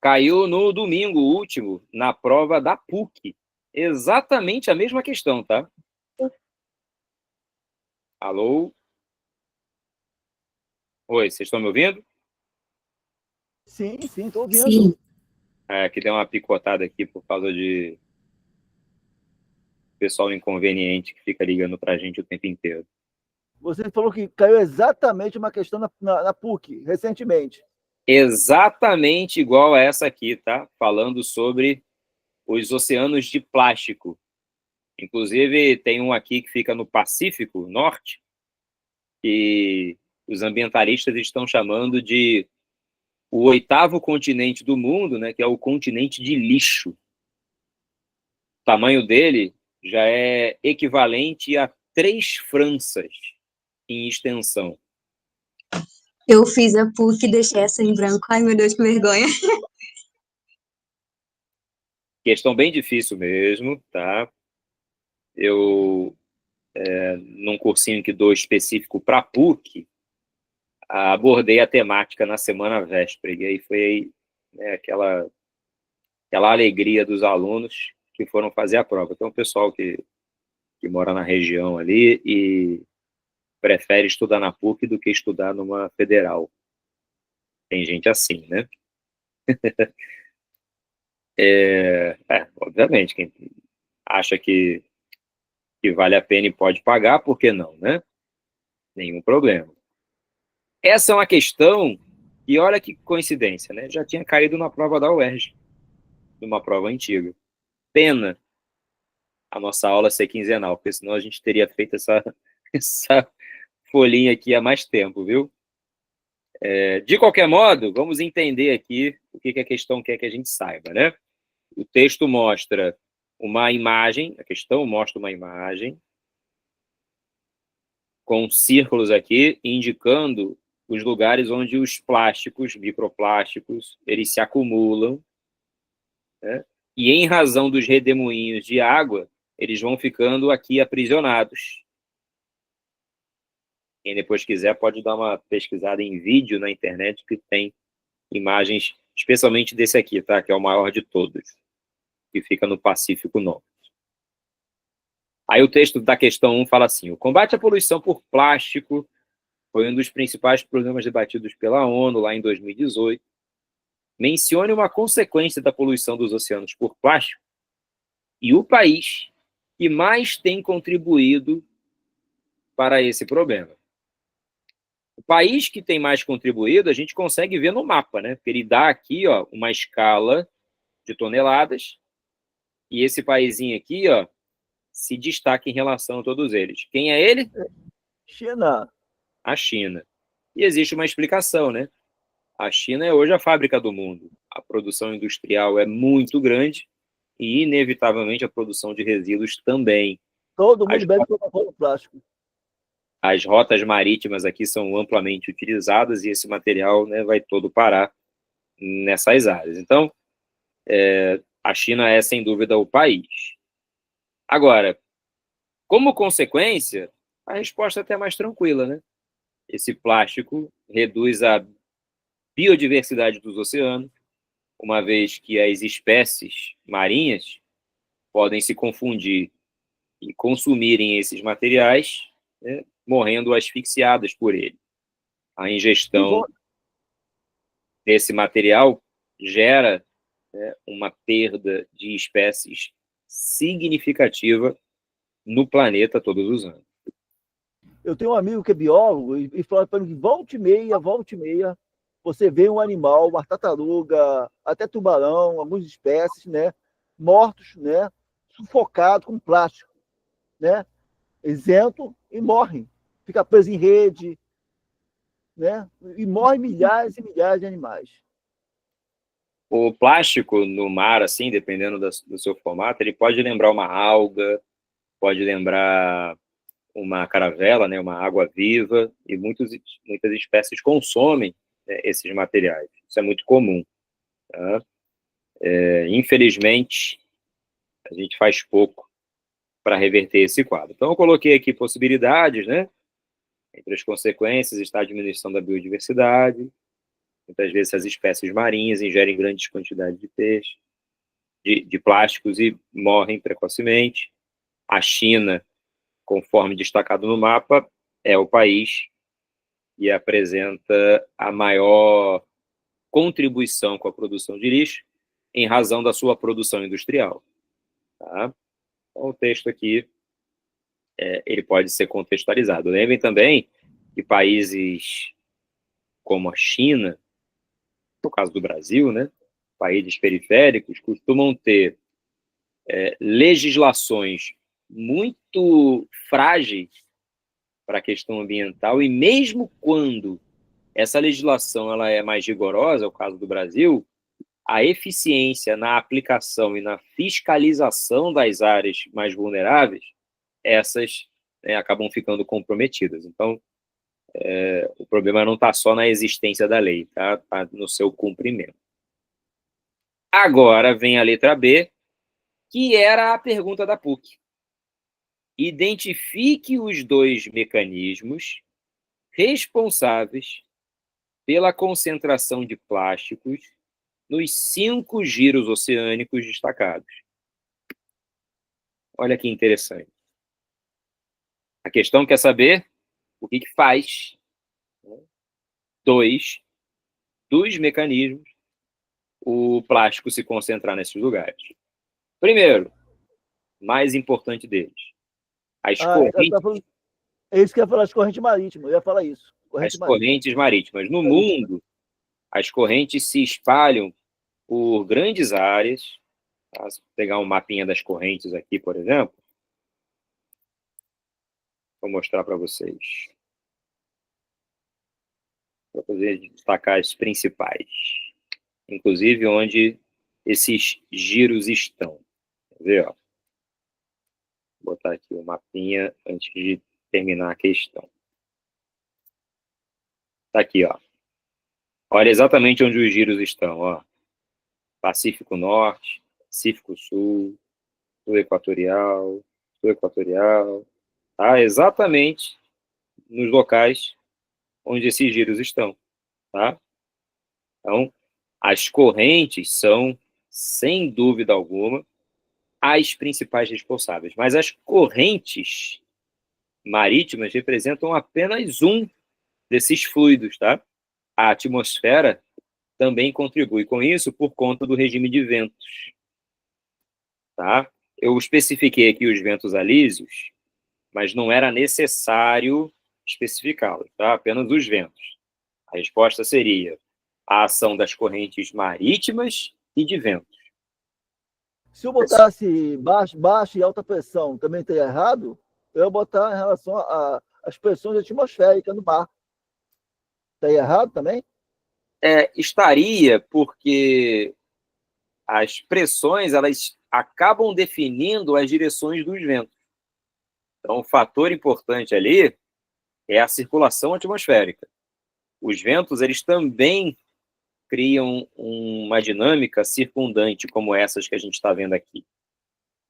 Speaker 1: caiu no domingo último, na prova da PUC. Exatamente a mesma questão, tá? Alô? Oi, vocês estão me ouvindo?
Speaker 2: Sim, estou ouvindo. Sim.
Speaker 1: Que deu uma picotada aqui por causa de pessoal inconveniente que fica ligando para a gente o tempo inteiro.
Speaker 2: Você falou que caiu exatamente uma questão na PUC, recentemente.
Speaker 1: Exatamente igual a essa aqui, tá? Falando sobre os oceanos de plástico. Inclusive, tem um aqui que fica no Pacífico Norte, que os ambientalistas estão chamando de o 8º continente do mundo, né, que é o continente de lixo. tamanho dele já é equivalente a 3 Franças em extensão.
Speaker 4: Eu fiz a PUC e deixei essa em branco. Ai, meu Deus, que vergonha.
Speaker 1: Questão bem difícil mesmo, tá? Eu, num cursinho que dou específico para PUC, abordei a temática na semana véspera, e aí foi, né, aquela alegria dos alunos que foram fazer a prova. Então, o pessoal que mora na região ali e prefere estudar na PUC do que estudar numa federal. Tem gente assim, né? Obviamente, quem acha que vale a pena e pode pagar, por que não, né? Nenhum problema. Essa é uma questão, e olha que coincidência, né? Já tinha caído na prova da UERJ, numa prova antiga. Pena a nossa aula ser quinzenal, porque senão a gente teria feito essa folhinha aqui há mais tempo, viu? De qualquer modo, vamos entender aqui o que a questão quer que a gente saiba, né? O texto mostra uma imagem, a questão mostra uma imagem com círculos aqui indicando os lugares onde os plásticos, microplásticos, eles se acumulam, né? E em razão dos redemoinhos de água, eles vão ficando aqui aprisionados. Quem depois quiser pode dar uma pesquisada em vídeo na internet, que tem imagens, especialmente desse aqui, tá? Que é o maior de todos, que fica no Pacífico Norte. Aí o texto da questão 1 fala assim: o combate à poluição por plástico foi um dos principais programas debatidos pela ONU lá em 2018. Mencione uma consequência da poluição dos oceanos por plástico e o país que mais tem contribuído para esse problema. O país que tem mais contribuído, a gente consegue ver no mapa, né? Porque ele dá aqui, ó, uma escala de toneladas, e esse paísinho aqui, ó, se destaca em relação a todos eles. Quem é ele?
Speaker 2: China.
Speaker 1: A China. E existe uma explicação, né? A China é hoje a fábrica do mundo. A produção industrial é muito grande e, inevitavelmente, a produção de resíduos também.
Speaker 2: Todo mundo bebe Coca-Cola plástico.
Speaker 1: As rotas marítimas aqui são amplamente utilizadas e esse material, né, vai todo parar nessas áreas. Então, a China é, sem dúvida, o país. Agora, como consequência, a resposta é até mais tranquila, né? Esse plástico reduz a biodiversidade dos oceanos, uma vez que as espécies marinhas podem se confundir e consumirem esses materiais, né, morrendo asfixiadas por ele. A ingestão desse material gera, né, uma perda de espécies significativa no planeta todos os anos.
Speaker 2: Eu tenho um amigo que é biólogo e fala para mim que volta e meia, você vê um animal, uma tartaruga, até tubarão, algumas espécies, né, mortos, né, sufocados com plástico, né, isento e morrem. Fica preso em rede, né, e morrem milhares e milhares de animais.
Speaker 1: O plástico no mar, assim, dependendo do seu formato, ele pode lembrar uma alga, pode lembrar uma caravela, né, uma água-viva, e muitas espécies consomem, né, esses materiais. Isso é muito comum. Tá? Infelizmente, a gente faz pouco para reverter esse quadro. Então, eu coloquei aqui possibilidades, né? Entre as consequências está a diminuição da biodiversidade, muitas vezes as espécies marinhas ingerem grandes quantidades de peixe, de plásticos e morrem precocemente. A China, conforme destacado no mapa, é o país que apresenta a maior contribuição com a produção de lixo em razão da sua produção industrial. Tá? Então, o texto aqui, ele pode ser contextualizado. Lembrem também que países como a China, no caso do Brasil, né, países periféricos, costumam ter legislações muito frágeis para a questão ambiental, e mesmo quando essa legislação ela é mais rigorosa, é o caso do Brasil, a eficiência na aplicação e na fiscalização das áreas mais vulneráveis, essas, né, acabam ficando comprometidas. Então, o problema não está só na existência da lei, tá no seu cumprimento. Agora vem a letra B, que era a pergunta da PUC. Identifique os dois mecanismos responsáveis pela concentração de plásticos nos 5 giros oceânicos destacados. Olha que interessante. A questão quer saber o que faz, né, dois dos mecanismos o plástico se concentrar nesses lugares. Primeiro, mais importante deles, as correntes.
Speaker 2: É isso que eu ia falar, as correntes marítimas. Eu ia falar isso.
Speaker 1: Correntes marítimas. No mundo, as correntes se espalham por grandes áreas. Tá? Se pegar um mapinha das correntes aqui, por exemplo, vou mostrar para vocês. Vou fazer destacar as principais, inclusive onde esses giros estão. Quer ver? Ó? Vou botar aqui o mapinha antes de terminar a questão. Está aqui, ó. Olha exatamente onde os giros estão, ó. Pacífico Norte, Pacífico Sul, Sul Equatorial, tá? Exatamente nos locais onde esses giros estão, tá? Então, as correntes são, sem dúvida alguma, as principais responsáveis, mas as correntes marítimas representam apenas um desses fluidos, tá? A atmosfera também contribui com isso por conta do regime de ventos, tá? Eu especifiquei aqui os ventos alísios, mas não era necessário especificá-los, tá? Apenas os ventos. A resposta seria a ação das correntes marítimas e de ventos.
Speaker 2: Se eu botasse baixa e alta pressão, também estaria errado? Eu ia botar em relação às pressões atmosféricas no mar. Estaria errado também?
Speaker 1: Estaria, porque as pressões, elas acabam definindo as direções dos ventos. Então, o fator importante ali é a circulação atmosférica. Os ventos, eles também criam uma dinâmica circundante, como essas que a gente está vendo aqui.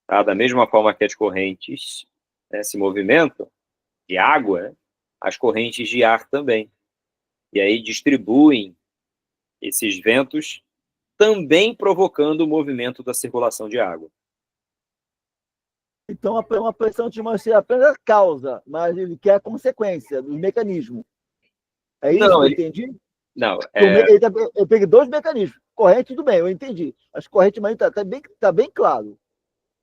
Speaker 1: Tá? Da mesma forma que as correntes, né, se movimentam de água, as correntes de ar também. E aí distribuem esses ventos, também provocando o movimento da circulação de água.
Speaker 2: Então, uma pressão atmosférica apenas a causa, mas ele quer a consequência do mecanismo. É isso que eu entendi?
Speaker 1: Não,
Speaker 2: eu peguei 2 mecanismos. Corrente, tudo bem, eu entendi. As correntes marítimas tá bem claro.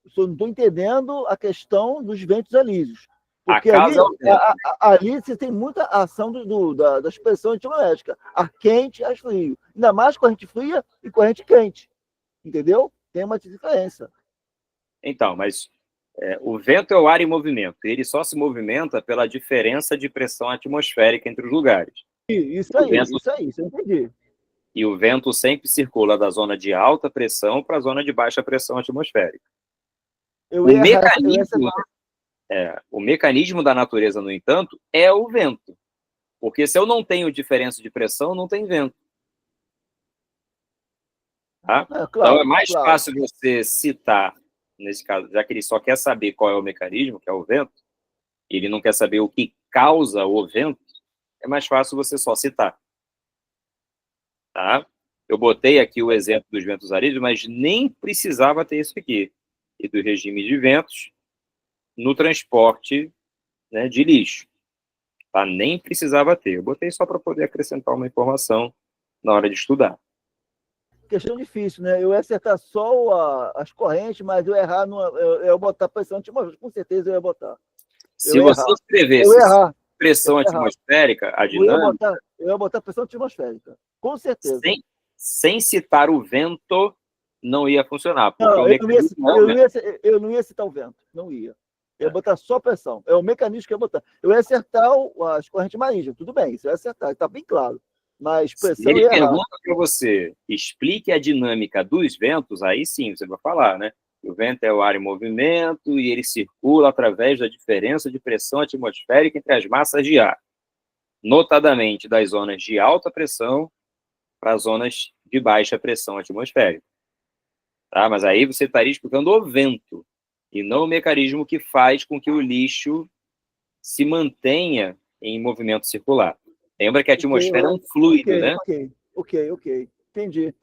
Speaker 2: Eu só não estou entendendo a questão dos ventos alísios. Porque ali você tem muita ação das pressões atmosféricas. Ar quente, ar frio. Ainda mais corrente fria e corrente quente. Entendeu? Tem uma diferença.
Speaker 1: Então, mas o vento é o ar em movimento. Ele só se movimenta pela diferença de pressão atmosférica entre os lugares.
Speaker 2: Isso eu entendi.
Speaker 1: E o vento sempre circula da zona de alta pressão para a zona de baixa pressão atmosférica. O mecanismo da natureza, no entanto, é o vento. Porque se eu não tenho diferença de pressão, não tem vento. Tá?
Speaker 2: Claro,
Speaker 1: então é mais fácil você citar, nesse caso, já que ele só quer saber qual é o mecanismo, que é o vento, e ele não quer saber o que causa o vento, é mais fácil você só citar. Tá? Eu botei aqui o exemplo dos ventos alísios, mas nem precisava ter isso aqui. E do regime de ventos no transporte, né, de lixo. Tá? Nem precisava ter. Eu botei só para poder acrescentar uma informação na hora de estudar.
Speaker 2: Questão difícil, né? Eu ia acertar só as correntes, mas eu errar, eu ia botar pressão atmosférica. Com certeza eu ia botar.
Speaker 1: Se você escrevesse pressão atmosférica, a dinâmica...
Speaker 2: Eu ia botar pressão atmosférica. Com certeza.
Speaker 1: Sem citar o vento, não ia funcionar.
Speaker 2: Não, eu não ia citar o vento. Não ia. Eu ia botar só pressão. É o mecanismo que eu ia botar. Eu ia acertar as correntes marítimas. Tudo bem, isso eu ia acertar. Está bem claro. mas a
Speaker 1: Se
Speaker 2: expressão
Speaker 1: ele
Speaker 2: ia errar.
Speaker 1: pergunta para você, explique a dinâmica dos ventos, aí sim, você vai falar, né? O vento é o ar em movimento e ele circula através da diferença de pressão atmosférica entre as massas de ar, notadamente das zonas de alta pressão para as zonas de baixa pressão atmosférica. Tá? Mas aí você estaria explicando o vento, e não o mecanismo que faz com que o lixo se mantenha em movimento circular. Lembra que a atmosfera é um fluido, né?
Speaker 2: Ok. Entendi.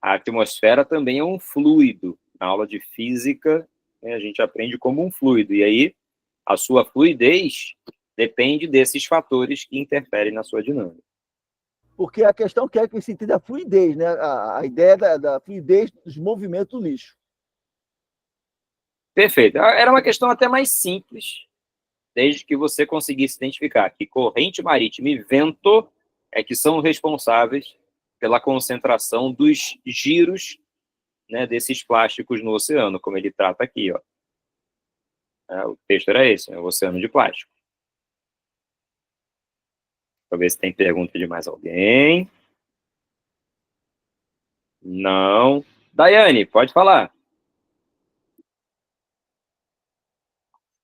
Speaker 1: A atmosfera também é um fluido. Na aula de física, né, a gente aprende como um fluido. E aí, a sua fluidez depende desses fatores que interferem na sua dinâmica.
Speaker 2: Porque a questão quer que se entenda a fluidez, né? A ideia da fluidez dos movimentos do lixo.
Speaker 1: Perfeito. Era uma questão até mais simples, desde que você conseguisse identificar que corrente marítima e vento é que são responsáveis pela concentração dos giros, né, desses plásticos no oceano, como ele trata aqui, ó. O texto era esse, né, o oceano de plástico. Deixa eu ver se tem pergunta de mais alguém. Não. Daiane, pode falar.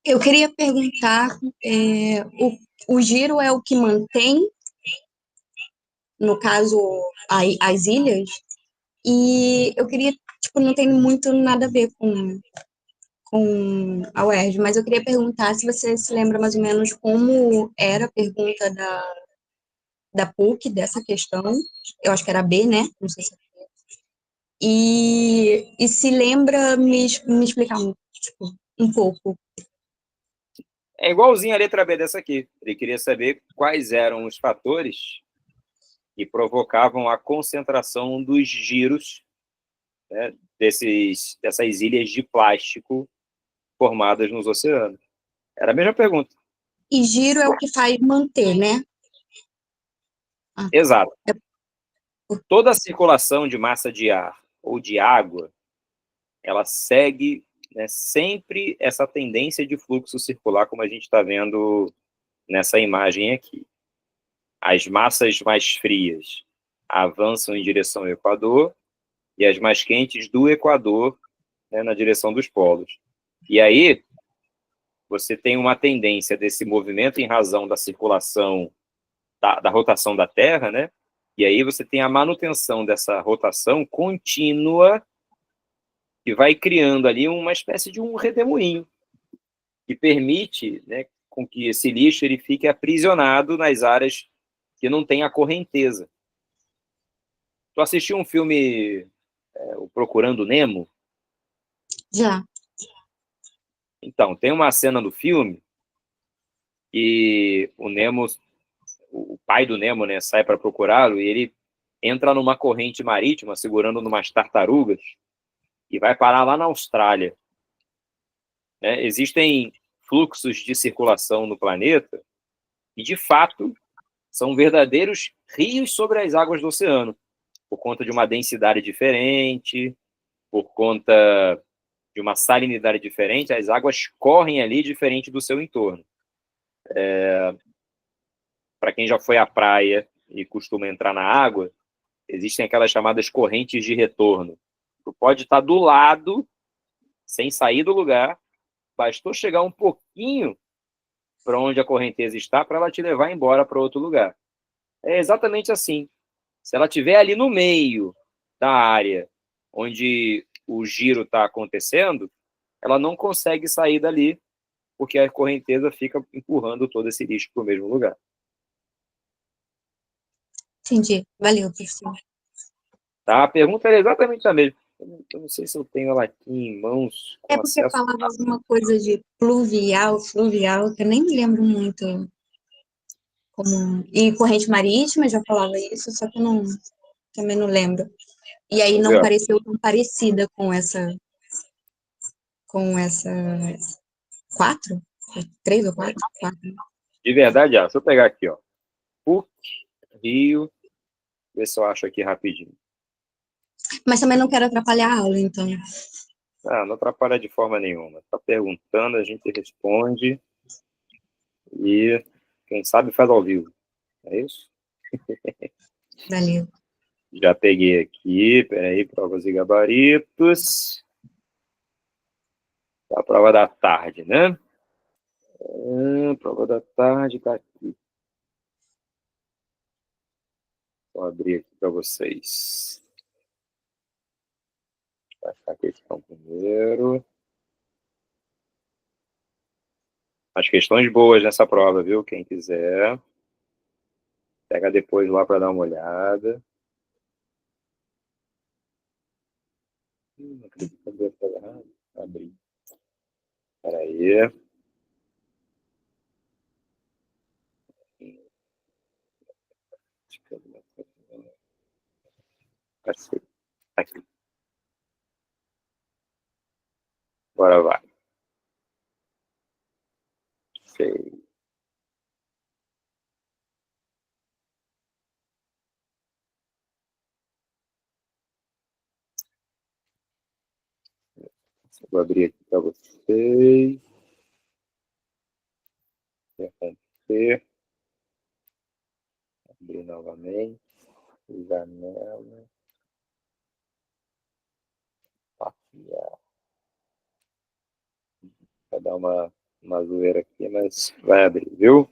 Speaker 4: Eu queria perguntar, o giro é o que mantém, no caso, as ilhas? E eu queria, tipo, não tem muito nada a ver com a UERJ, mas eu queria perguntar se você se lembra mais ou menos como era a pergunta da PUC dessa questão. Eu acho que era B, né? Não sei se é. E se lembra me explicar tipo, um pouco.
Speaker 1: É igualzinho a letra B dessa aqui. Ele queria saber quais eram os fatores que provocavam a concentração dos giros, né, dessas ilhas de plástico formadas nos oceanos. Era a mesma pergunta.
Speaker 4: E giro é o que faz manter, né?
Speaker 1: Exato. Toda a circulação de massa de ar ou de água, ela segue, né, sempre essa tendência de fluxo circular, como a gente está vendo nessa imagem aqui. As massas mais frias avançam em direção ao Equador e as mais quentes do Equador, né, na direção dos polos. E aí, você tem uma tendência desse movimento em razão da circulação, da rotação da Terra, né? E aí você tem a manutenção dessa rotação contínua que vai criando ali uma espécie de um redemoinho que permite, né, com que esse lixo ele fique aprisionado nas áreas que não tem a correnteza. Tu assistiu um filme, o Procurando Nemo?
Speaker 4: Já.
Speaker 1: Então, tem uma cena do filme que o Nemo, o pai do Nemo, né, sai para procurá-lo e ele entra numa corrente marítima segurando numas tartarugas e vai parar lá na Austrália. Né? Existem fluxos de circulação no planeta e, de fato, são verdadeiros rios sobre as águas do oceano, por conta de uma densidade diferente, por conta de uma salinidade diferente, as águas correm ali diferente do seu entorno. Para quem já foi à praia e costuma entrar na água, existem aquelas chamadas correntes de retorno. Tu pode estar do lado, sem sair do lugar, bastou chegar um pouquinho para onde a correnteza está para ela te levar embora para outro lugar. É exatamente assim. Se ela estiver ali no meio da área onde o giro está acontecendo, ela não consegue sair dali, porque a correnteza fica empurrando todo esse lixo para o mesmo lugar.
Speaker 4: Entendi. Valeu, professor.
Speaker 1: Tá? A pergunta é exatamente a mesma. Eu não sei se eu tenho ela aqui em mãos com
Speaker 4: É porque
Speaker 1: acesso.
Speaker 4: falava alguma coisa de pluvial, fluvial, que eu nem me lembro muito como. E corrente marítima, já falava isso, só que eu não, também não lembro. E aí não pareceu tão parecida com essa. Com essa. 4? 3 ou 4? 4.
Speaker 1: De verdade, deixa eu pegar aqui, ó. PUC, Rio. Ver se eu acho aqui rapidinho.
Speaker 4: Mas também não quero atrapalhar a aula, então.
Speaker 1: Não atrapalha de forma nenhuma. Tá perguntando, a gente responde. E quem sabe faz ao vivo. É isso?
Speaker 4: Valeu.
Speaker 1: Já peguei aqui, peraí, provas e gabaritos. A prova da tarde, né? Prova da tarde tá aqui. Vou abrir aqui para vocês. Vai ficar a questão primeiro. As questões boas nessa prova, viu? Quem quiser, pega depois lá para dar uma olhada. Não acredito que eu tô errado. Abri. Peraí. Aqui. Agora vai. Sei. Vou abrir aqui para vocês. Acontecer. Abrir novamente. Janela. Passear. Vai dar uma zoeira aqui, mas vai abrir, viu?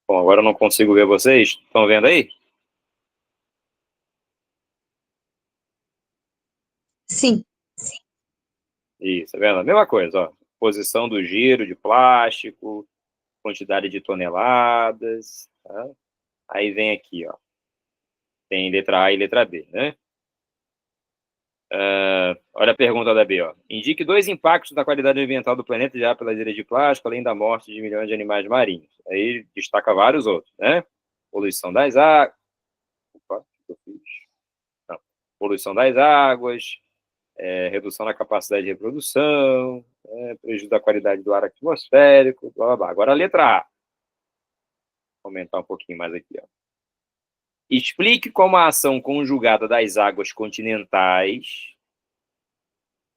Speaker 1: Bom, agora eu não consigo ver vocês. Estão vendo aí?
Speaker 4: Sim.
Speaker 1: Isso, tá vendo? A mesma coisa, ó. Posição do giro de plástico, quantidade de toneladas, tá? Aí vem aqui, ó. Tem letra A e letra B, né? Olha a pergunta da B, ó. Indique 2 impactos na qualidade ambiental do planeta já pelas ilhas de plástico, além da morte de milhões de animais marinhos. Aí destaca vários outros, né? Poluição das águas. Opa, o que eu fiz? Não. Poluição das águas, redução da capacidade de reprodução, prejuízo da qualidade do ar atmosférico, blá, blá, blá. Agora a letra A. Vou aumentar um pouquinho mais aqui, ó. Explique como a ação conjugada das águas continentais,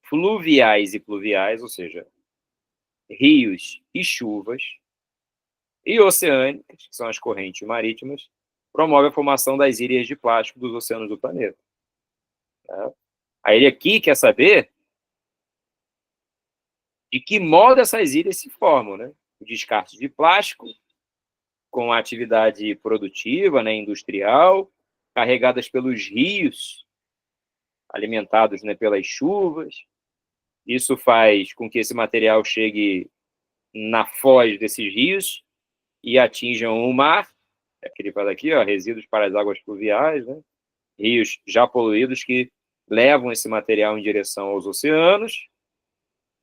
Speaker 1: fluviais e pluviais, ou seja, rios e chuvas, e oceânicas, que são as correntes marítimas, promove a formação das ilhas de plástico dos oceanos do planeta. Tá? Aí ele aqui quer saber de que modo essas ilhas se formam, né? O descarte de plástico, com a atividade produtiva, né, industrial, carregadas pelos rios, alimentados, né, pelas chuvas. Isso faz com que esse material chegue na foz desses rios e atinjam o mar. É que ele fala aqui, ó, resíduos para as águas pluviais, né? Rios já poluídos que levam esse material em direção aos oceanos,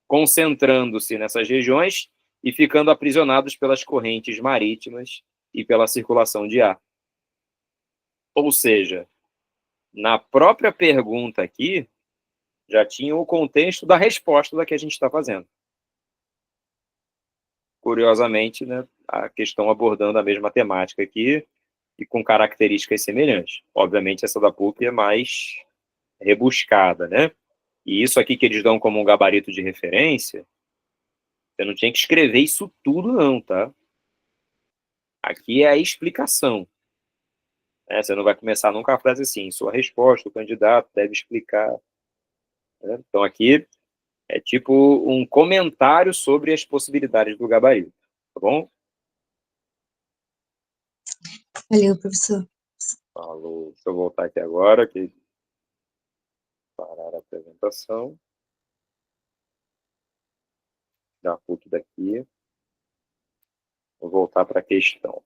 Speaker 1: concentrando-se nessas regiões e ficando aprisionados pelas correntes marítimas e pela circulação de ar. Ou seja, na própria pergunta aqui, já tinha o contexto da resposta da que a gente está fazendo. Curiosamente, né, a questão abordando a mesma temática aqui e com características semelhantes. Obviamente, essa da PUC é mais rebuscada, né? E isso aqui que eles dão como um gabarito de referência, você não tinha que escrever isso tudo não, tá? Aqui é a explicação. Né? Você não vai começar nunca a frase assim, sua resposta, o candidato deve explicar. Né? Então aqui é tipo um comentário sobre as possibilidades do gabarito, tá bom?
Speaker 4: Valeu, professor.
Speaker 1: Falou. Deixa eu voltar aqui agora, que parar a apresentação. Da PUC daqui. Vou voltar para a questão.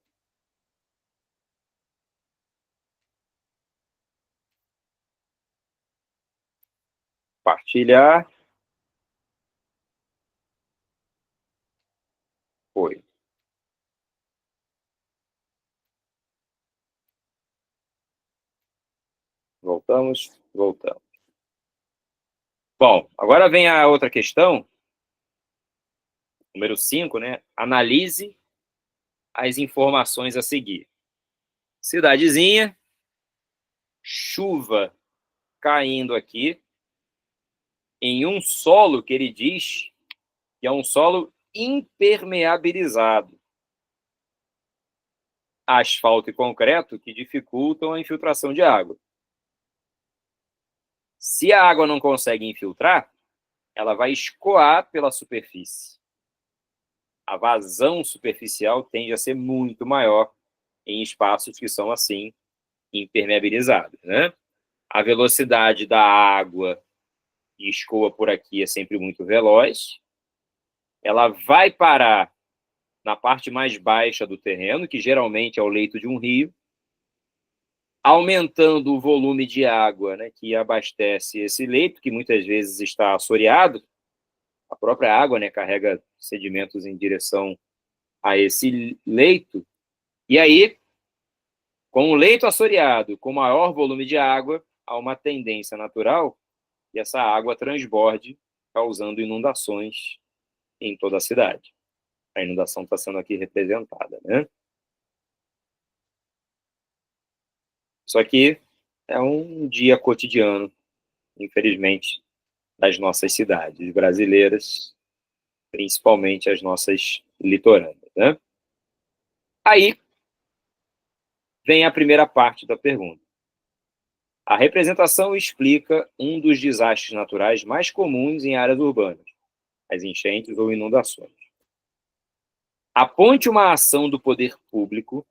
Speaker 1: Partilhar. Foi. Voltamos. Bom, agora vem a outra questão. Número 5, né? Analise as informações a seguir. Cidadezinha, chuva caindo aqui, em um solo que ele diz que é um solo impermeabilizado. asfalto e concreto que dificultam a infiltração de água. Se a água não consegue infiltrar, ela vai escoar pela superfície. A vazão superficial tende a ser muito maior em espaços que são, assim, impermeabilizados, né? A velocidade da água que escoa por aqui é sempre muito veloz. Ela vai parar na parte mais baixa do terreno, que geralmente é o leito de um rio, aumentando o volume de água, né, que abastece esse leito, que muitas vezes está assoreado. A própria água, né, carrega sedimentos em direção a esse leito. E aí, com o leito assoreado, com maior volume de água, há uma tendência natural que essa água transborde, causando inundações em toda a cidade. A inundação está sendo aqui representada, né? Isso aqui é um dia cotidiano, infelizmente, das nossas cidades brasileiras, principalmente as nossas litorâneas, né? Aí vem a primeira parte da pergunta. A representação explica um dos desastres naturais mais comuns em áreas urbanas, as enchentes ou inundações. Aponte uma ação do poder público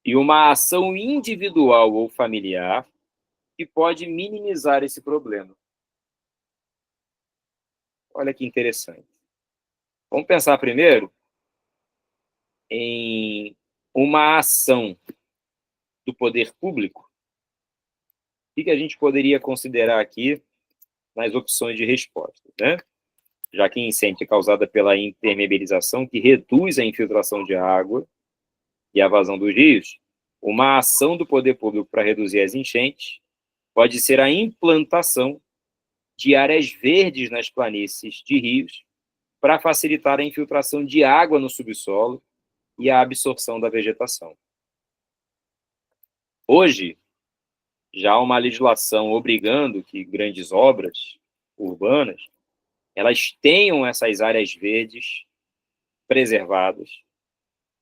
Speaker 1: e uma ação individual ou familiar que pode minimizar esse problema. Olha que interessante. Vamos pensar primeiro em uma ação do poder público. O que a gente poderia considerar aqui nas opções de resposta, né? Já que a incêndio é causada pela impermeabilização, que reduz a infiltração de água e a vazão dos rios, uma ação do poder público para reduzir as enchentes pode ser a implantação de áreas verdes nas planícies de rios para facilitar a infiltração de água no subsolo e a absorção da vegetação. Hoje, já há uma legislação obrigando que grandes obras urbanas elas tenham essas áreas verdes preservadas,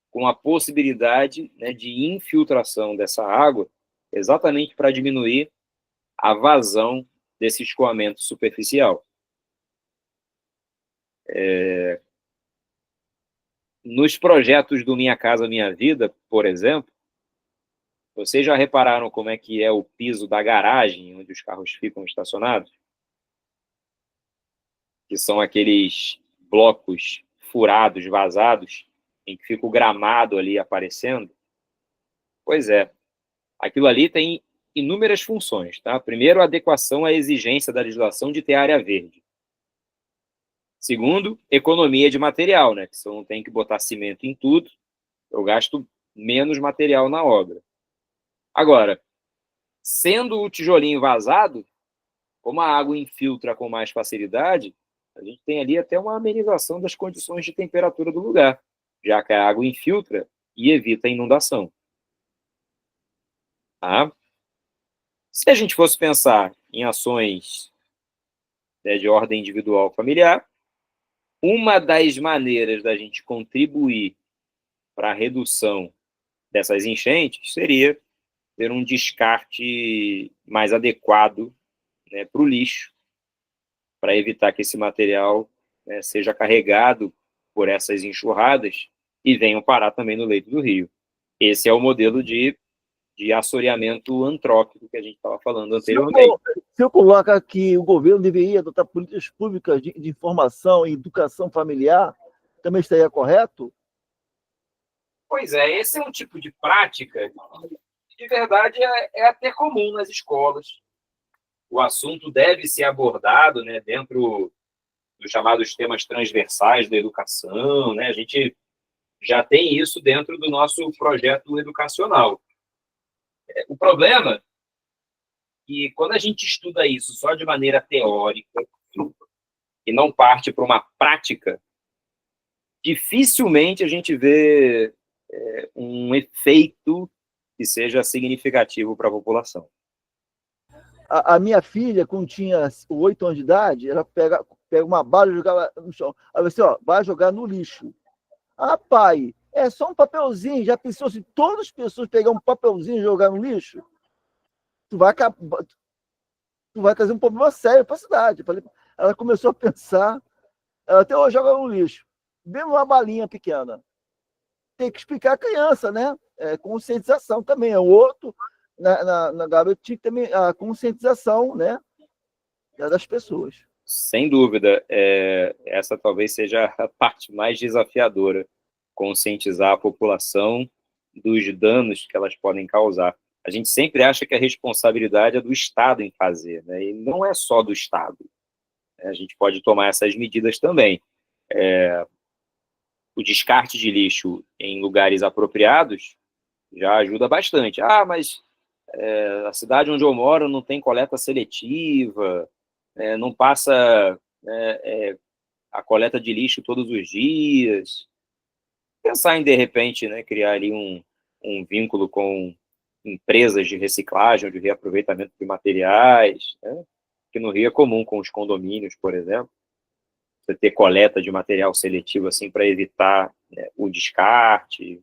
Speaker 1: com a possibilidade, né, de infiltração dessa água, exatamente para diminuir a vazão desse escoamento superficial. Nos projetos do Minha Casa Minha Vida, por exemplo, vocês já repararam como é que é o piso da garagem, onde os carros ficam estacionados? Que são aqueles blocos furados, vazados, em que fica o gramado ali aparecendo. Pois é, aquilo ali tem inúmeras funções, tá? Primeiro, adequação à exigência da legislação de ter área verde. Segundo, economia de material, né? Que você não tem que botar cimento em tudo, eu gasto menos material na obra. Agora, sendo o tijolinho vazado, como a água infiltra com mais facilidade, a gente tem ali até uma amenização das condições de temperatura do lugar, já que a água infiltra e evita a inundação. Tá? Se a gente fosse pensar em ações, né, de ordem individual familiar, uma das maneiras da gente contribuir para a redução dessas enchentes seria ter um descarte mais adequado, né, para o lixo, para evitar que esse material, né, seja carregado por essas enxurradas e venham parar também no leito do rio. Esse é o modelo de assoreamento antrópico que a gente estava falando anteriormente.
Speaker 2: Se eu colocar que o governo deveria adotar políticas públicas de informação e educação familiar, também estaria correto?
Speaker 1: Pois é, esse é um tipo de prática que, de verdade, é até comum nas escolas. O assunto deve ser abordado, né, dentro dos chamados temas transversais da educação, né? A gente já tem isso dentro do nosso projeto educacional. O problema é que, quando a gente estuda isso só de maneira teórica e não parte para uma prática, dificilmente a gente vê um efeito que seja significativo para a população.
Speaker 2: A minha filha, quando tinha 8 anos de idade, ela pega uma bala e jogava no chão. Aí você, vai jogar no lixo. Ah, pai, É só um papelzinho. Já pensou se todas as pessoas pegar um papelzinho e jogar no lixo? Tu vai trazer um problema sério para a cidade. Ela começou a pensar, ela até hoje joga no lixo. Mesmo uma balinha pequena. Tem que explicar a criança, né? Conscientização também. É o outro, na garota tinha que também a conscientização, né? Das pessoas.
Speaker 1: Sem dúvida, essa talvez seja a parte mais desafiadora, conscientizar a população dos danos que elas podem causar. A gente sempre acha que a responsabilidade é do Estado em fazer, né? E não é só do Estado. A gente pode tomar essas medidas também. O descarte de lixo em lugares apropriados já ajuda bastante. Ah, mas a cidade onde eu moro não tem coleta seletiva, não passa a coleta de lixo todos os dias. Pensar em, de repente, né, criar ali um vínculo com empresas de reciclagem ou de reaproveitamento de materiais, né, que no Rio é comum com os condomínios, por exemplo, você ter coleta de material seletivo assim para evitar, né, o descarte.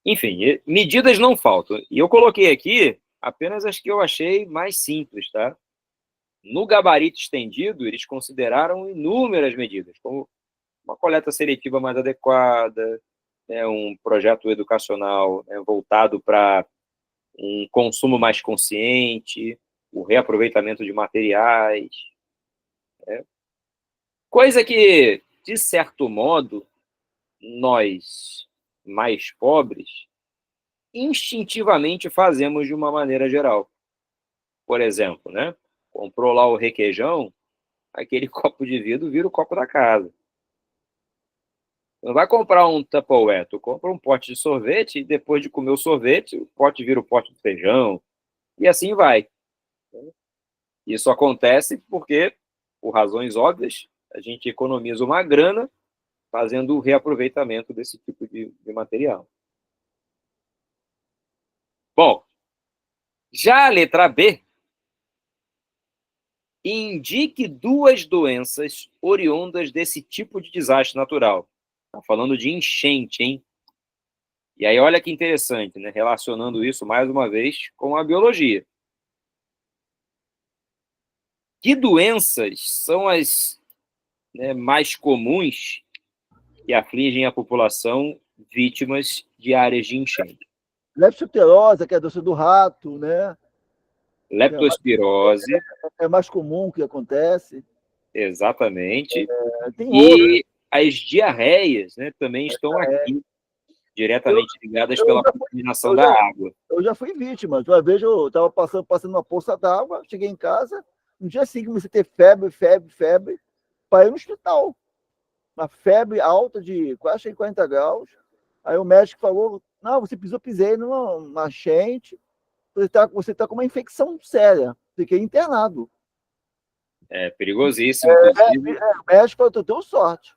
Speaker 1: Enfim, medidas não faltam. E eu coloquei aqui apenas as que eu achei mais simples, tá? No gabarito estendido, eles consideraram inúmeras medidas, como uma coleta seletiva mais adequada, né, um projeto educacional, né, voltado para um consumo mais consciente, o reaproveitamento de materiais, né? Coisa que, de certo modo, nós, mais pobres, instintivamente fazemos de uma maneira geral. Por exemplo, né? Comprou lá o requeijão, aquele copo de vidro vira o copo da casa. Não vai comprar um Tupperware, tu compra um pote de sorvete e depois de comer o sorvete, o pote vira o pote de feijão, e assim vai. Isso acontece porque, por razões óbvias, a gente economiza uma grana fazendo o reaproveitamento desse tipo de material. Bom, já a letra B, indique 2 doenças oriundas desse tipo de desastre natural. Está falando de enchente, hein? E aí, olha que interessante, né? Relacionando isso, mais uma vez, com a biologia. Que doenças são as, né, mais comuns que afligem a população vítimas de áreas de enchente?
Speaker 2: Leptospirose, que é a doença do rato, né?
Speaker 1: Leptospirose,
Speaker 2: É mais comum que acontece.
Speaker 1: exatamente.
Speaker 2: Tem outro.
Speaker 1: E as diarreias, né, também estão aqui, diretamente ligadas pela contaminação da água.
Speaker 2: Eu já fui vítima. Uma vez eu estava passando uma poça d'água, cheguei em casa, no dia seguinte comecei a ter febre, para ir no hospital. Uma febre alta de quase 40 graus. Aí o médico falou, não, pisei numa enchente, você tá com uma infecção séria. Fiquei internado.
Speaker 1: É perigosíssimo, inclusive.
Speaker 2: O médico falou, tu deu sorte.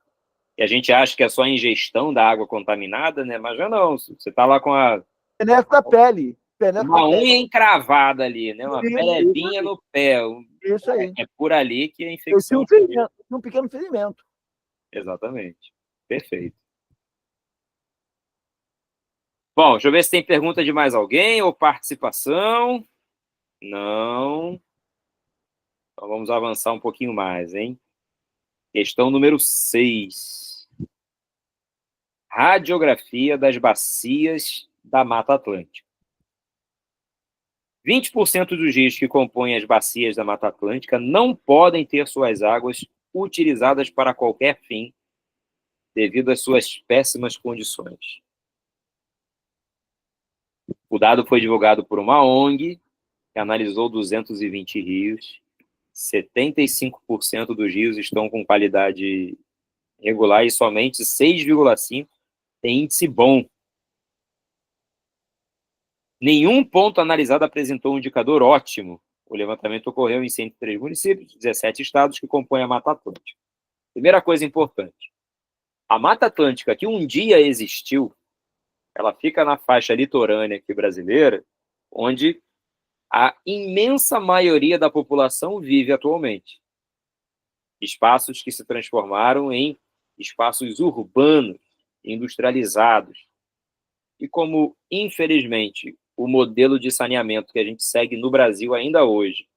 Speaker 1: E a gente acha que é só a ingestão da água contaminada, né? Mas já não. Você está lá com
Speaker 2: Penetro da pele.
Speaker 1: Uma unha encravada ali, né? Uma perebinha no pé.
Speaker 2: Isso aí.
Speaker 1: É por ali que a infecção...
Speaker 2: Um pequeno ferimento.
Speaker 1: Exatamente. Perfeito. Bom, deixa eu ver se tem pergunta de mais alguém ou participação. Não. Então vamos avançar um pouquinho mais, hein? Questão número 6. Radiografia das bacias da Mata Atlântica. 20% dos rios que compõem as bacias da Mata Atlântica não podem ter suas águas utilizadas para qualquer fim, devido às suas péssimas condições. O dado foi divulgado por uma ONG, que analisou 220 rios. 75% dos rios estão com qualidade regular e somente 6,5% tem índice bom. Nenhum ponto analisado apresentou um indicador ótimo. O levantamento ocorreu em 103 municípios, 17 estados que compõem a Mata Atlântica. Primeira coisa importante. A Mata Atlântica, que um dia existiu, ela fica na faixa litorânea aqui brasileira, onde a imensa maioria da população vive atualmente. Espaços que se transformaram em espaços urbanos, industrializados. E como, infelizmente, o modelo de saneamento que a gente segue no Brasil ainda hoje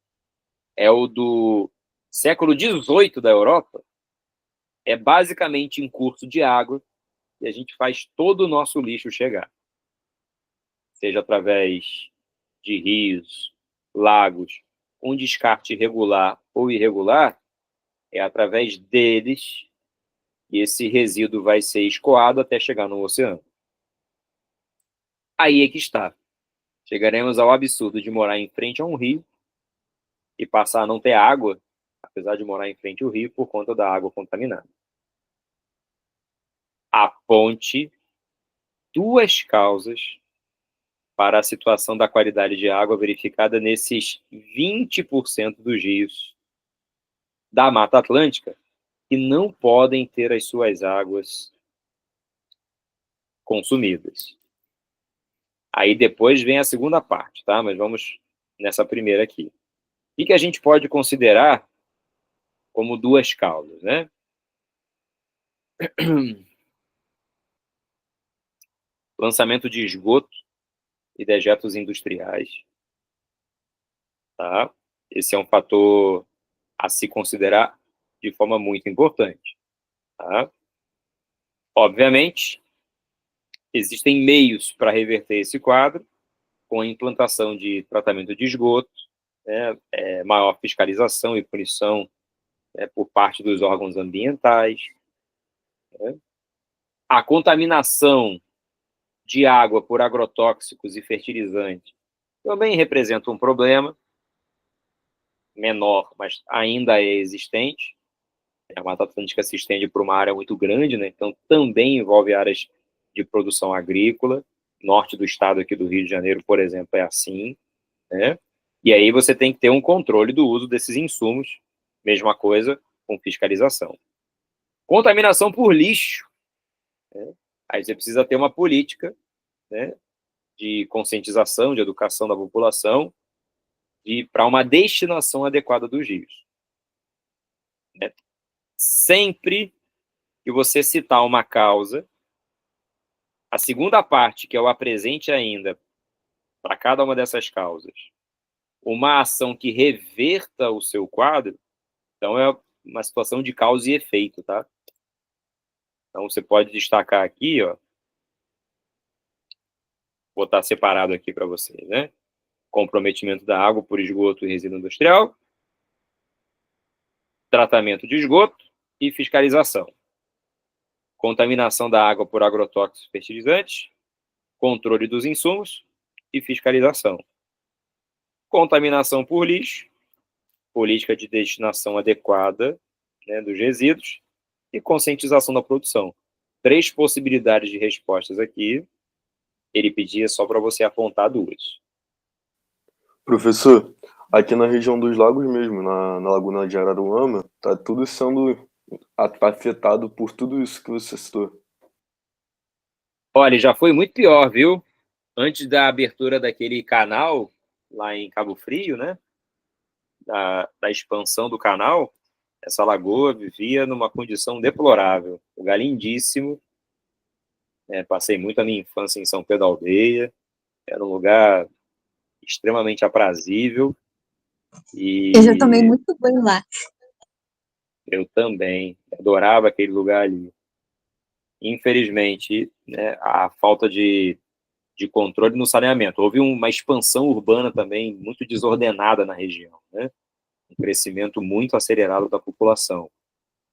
Speaker 1: é o do século XVIII da Europa, é basicamente em curso de água e a gente faz todo o nosso lixo chegar. Seja através de rios, lagos, um descarte regular ou irregular, é através deles que esse resíduo vai ser escoado até chegar no oceano. Aí é que está. Chegaremos ao absurdo de morar em frente a um rio e passar a não ter água, apesar de morar em frente ao rio, por conta da água contaminada. Aponte duas causas para a situação da qualidade de água verificada nesses 20% dos rios da Mata Atlântica que não podem ter as suas águas consumidas. Aí depois vem a segunda parte, tá? Mas vamos nessa primeira aqui. O que a gente pode considerar como duas causas, né? Lançamento de esgoto e dejetos industriais, tá? Esse é um fator a se considerar de forma muito importante, tá? Obviamente, existem meios para reverter esse quadro, com a implantação de tratamento de esgoto, né, maior fiscalização e punição por parte dos órgãos ambientais, né? A contaminação de água por agrotóxicos e fertilizantes também representa um problema menor, mas ainda é existente. A Mata Atlântica se estende para uma área muito grande, né? Então também envolve áreas de produção agrícola. Norte do estado aqui do Rio de Janeiro, por exemplo, é assim, né? E aí você tem que ter um controle do uso desses insumos, mesma coisa com fiscalização. Contaminação por lixo, né? Aí você precisa ter uma política, né, de conscientização, de educação da população, para uma destinação adequada dos rios, né? Sempre que você citar uma causa, a segunda parte, que é o apresente ainda, para cada uma dessas causas, uma ação que reverta o seu quadro, então é uma situação de causa e efeito, tá? Então você pode destacar aqui, ó, vou botar separado aqui para vocês, né? Comprometimento da água por esgoto e resíduo industrial, tratamento de esgoto e fiscalização. Contaminação da água por agrotóxicos e fertilizantes, controle dos insumos e fiscalização. Contaminação por lixo, política de destinação adequada, né, dos resíduos e conscientização da produção. 3 possibilidades de respostas aqui. Ele pedia só para você apontar 2.
Speaker 3: Professor, aqui na região dos lagos mesmo, na Laguna de Araruama, tá tudo sendo afetado por tudo isso que você citou.
Speaker 1: Olha, já foi muito pior, viu? Antes da abertura daquele canal, lá em Cabo Frio, né? Da expansão do canal, essa lagoa vivia numa condição deplorável. Lugar lindíssimo. Passei muito a minha infância em São Pedro da Aldeia. Era um lugar extremamente aprazível.
Speaker 4: Eu já tomei muito banho lá.
Speaker 1: Eu também. Adorava aquele lugar ali. Infelizmente, né, a falta de controle no saneamento. Houve uma expansão urbana também muito desordenada na região, né? Um crescimento muito acelerado da população.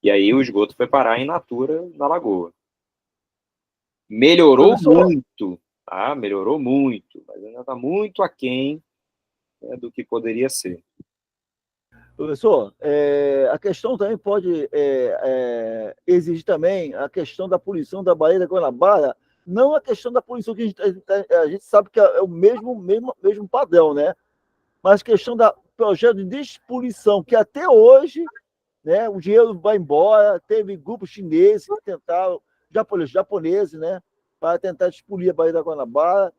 Speaker 1: E aí o esgoto foi parar in natura na lagoa. Melhorou muito, tá? Melhorou muito, mas ainda está muito aquém, né, do que poderia ser.
Speaker 2: Professor, a questão também pode exigir também a questão da poluição da Baía da Guanabara, não a questão da poluição que a gente sabe que é o mesmo padrão, né? Mas a questão do projeto de despoluição, que até hoje, né, o dinheiro vai embora, teve grupos chineses que tentaram, japoneses, né, para tentar despolir a Baía da Guanabara.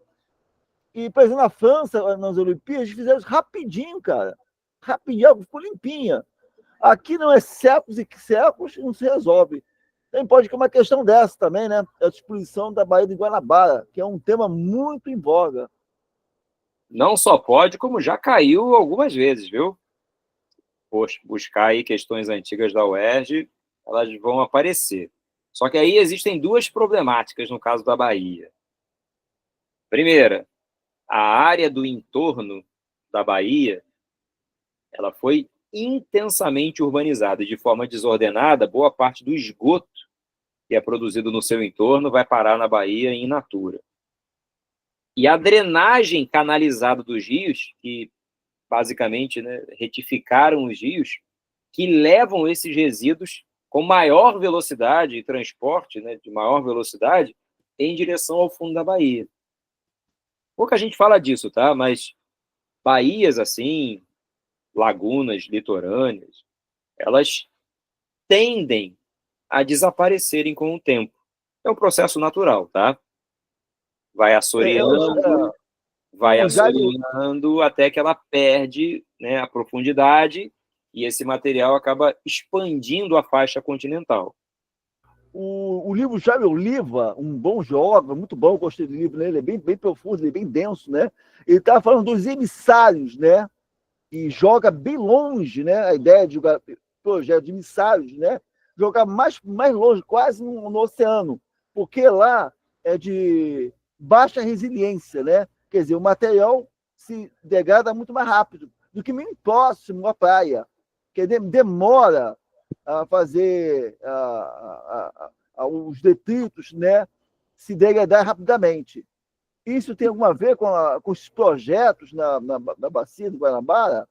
Speaker 2: E, por exemplo, na França, nas Olimpíadas, fizeram isso rapidinho, cara. Rapidinho, ficou limpinha. Aqui não é séculos e séculos e não se resolve. Também pode ter uma questão dessa também, né? A despoluição da Baía de Guanabara, que é um tema muito em voga.
Speaker 1: Não só pode, como já caiu algumas vezes, viu? Buscar aí questões antigas da UERJ, elas vão aparecer. Só que aí existem duas problemáticas no caso da Bahia. Primeira, a área do entorno da Bahia, ela foi intensamente urbanizada e de forma desordenada, boa parte do esgoto que é produzido no seu entorno vai parar na Bahia in natura. E a drenagem canalizada dos rios, que basicamente, né, retificaram os rios, que levam esses resíduos com maior velocidade e transporte, né, de maior velocidade, em direção ao fundo da Bahia. Pouca gente fala disso, tá? Mas baías assim, lagunas litorâneas, elas tendem a desaparecerem com o tempo. É um processo natural, tá? Vai assoreando, até que ela perde, né, a profundidade e esse material acaba expandindo a faixa continental.
Speaker 2: O livro Jaime Oliva, um bom geógrafo, muito bom, gostei do livro, né? Ele é bem profundo, ele é bem denso, né? Ele estava falando dos emissários, né? E joga bem longe, né? A ideia de jogar projeto de emissários, né? Jogar mais longe, quase no oceano, porque lá é de baixa resiliência, né? Quer dizer, o material se degrada muito mais rápido do que bem próximo à praia, que demora a fazer os detritos, né, se degradar rapidamente. Isso tem alguma a ver com os projetos na bacia do Guanabara?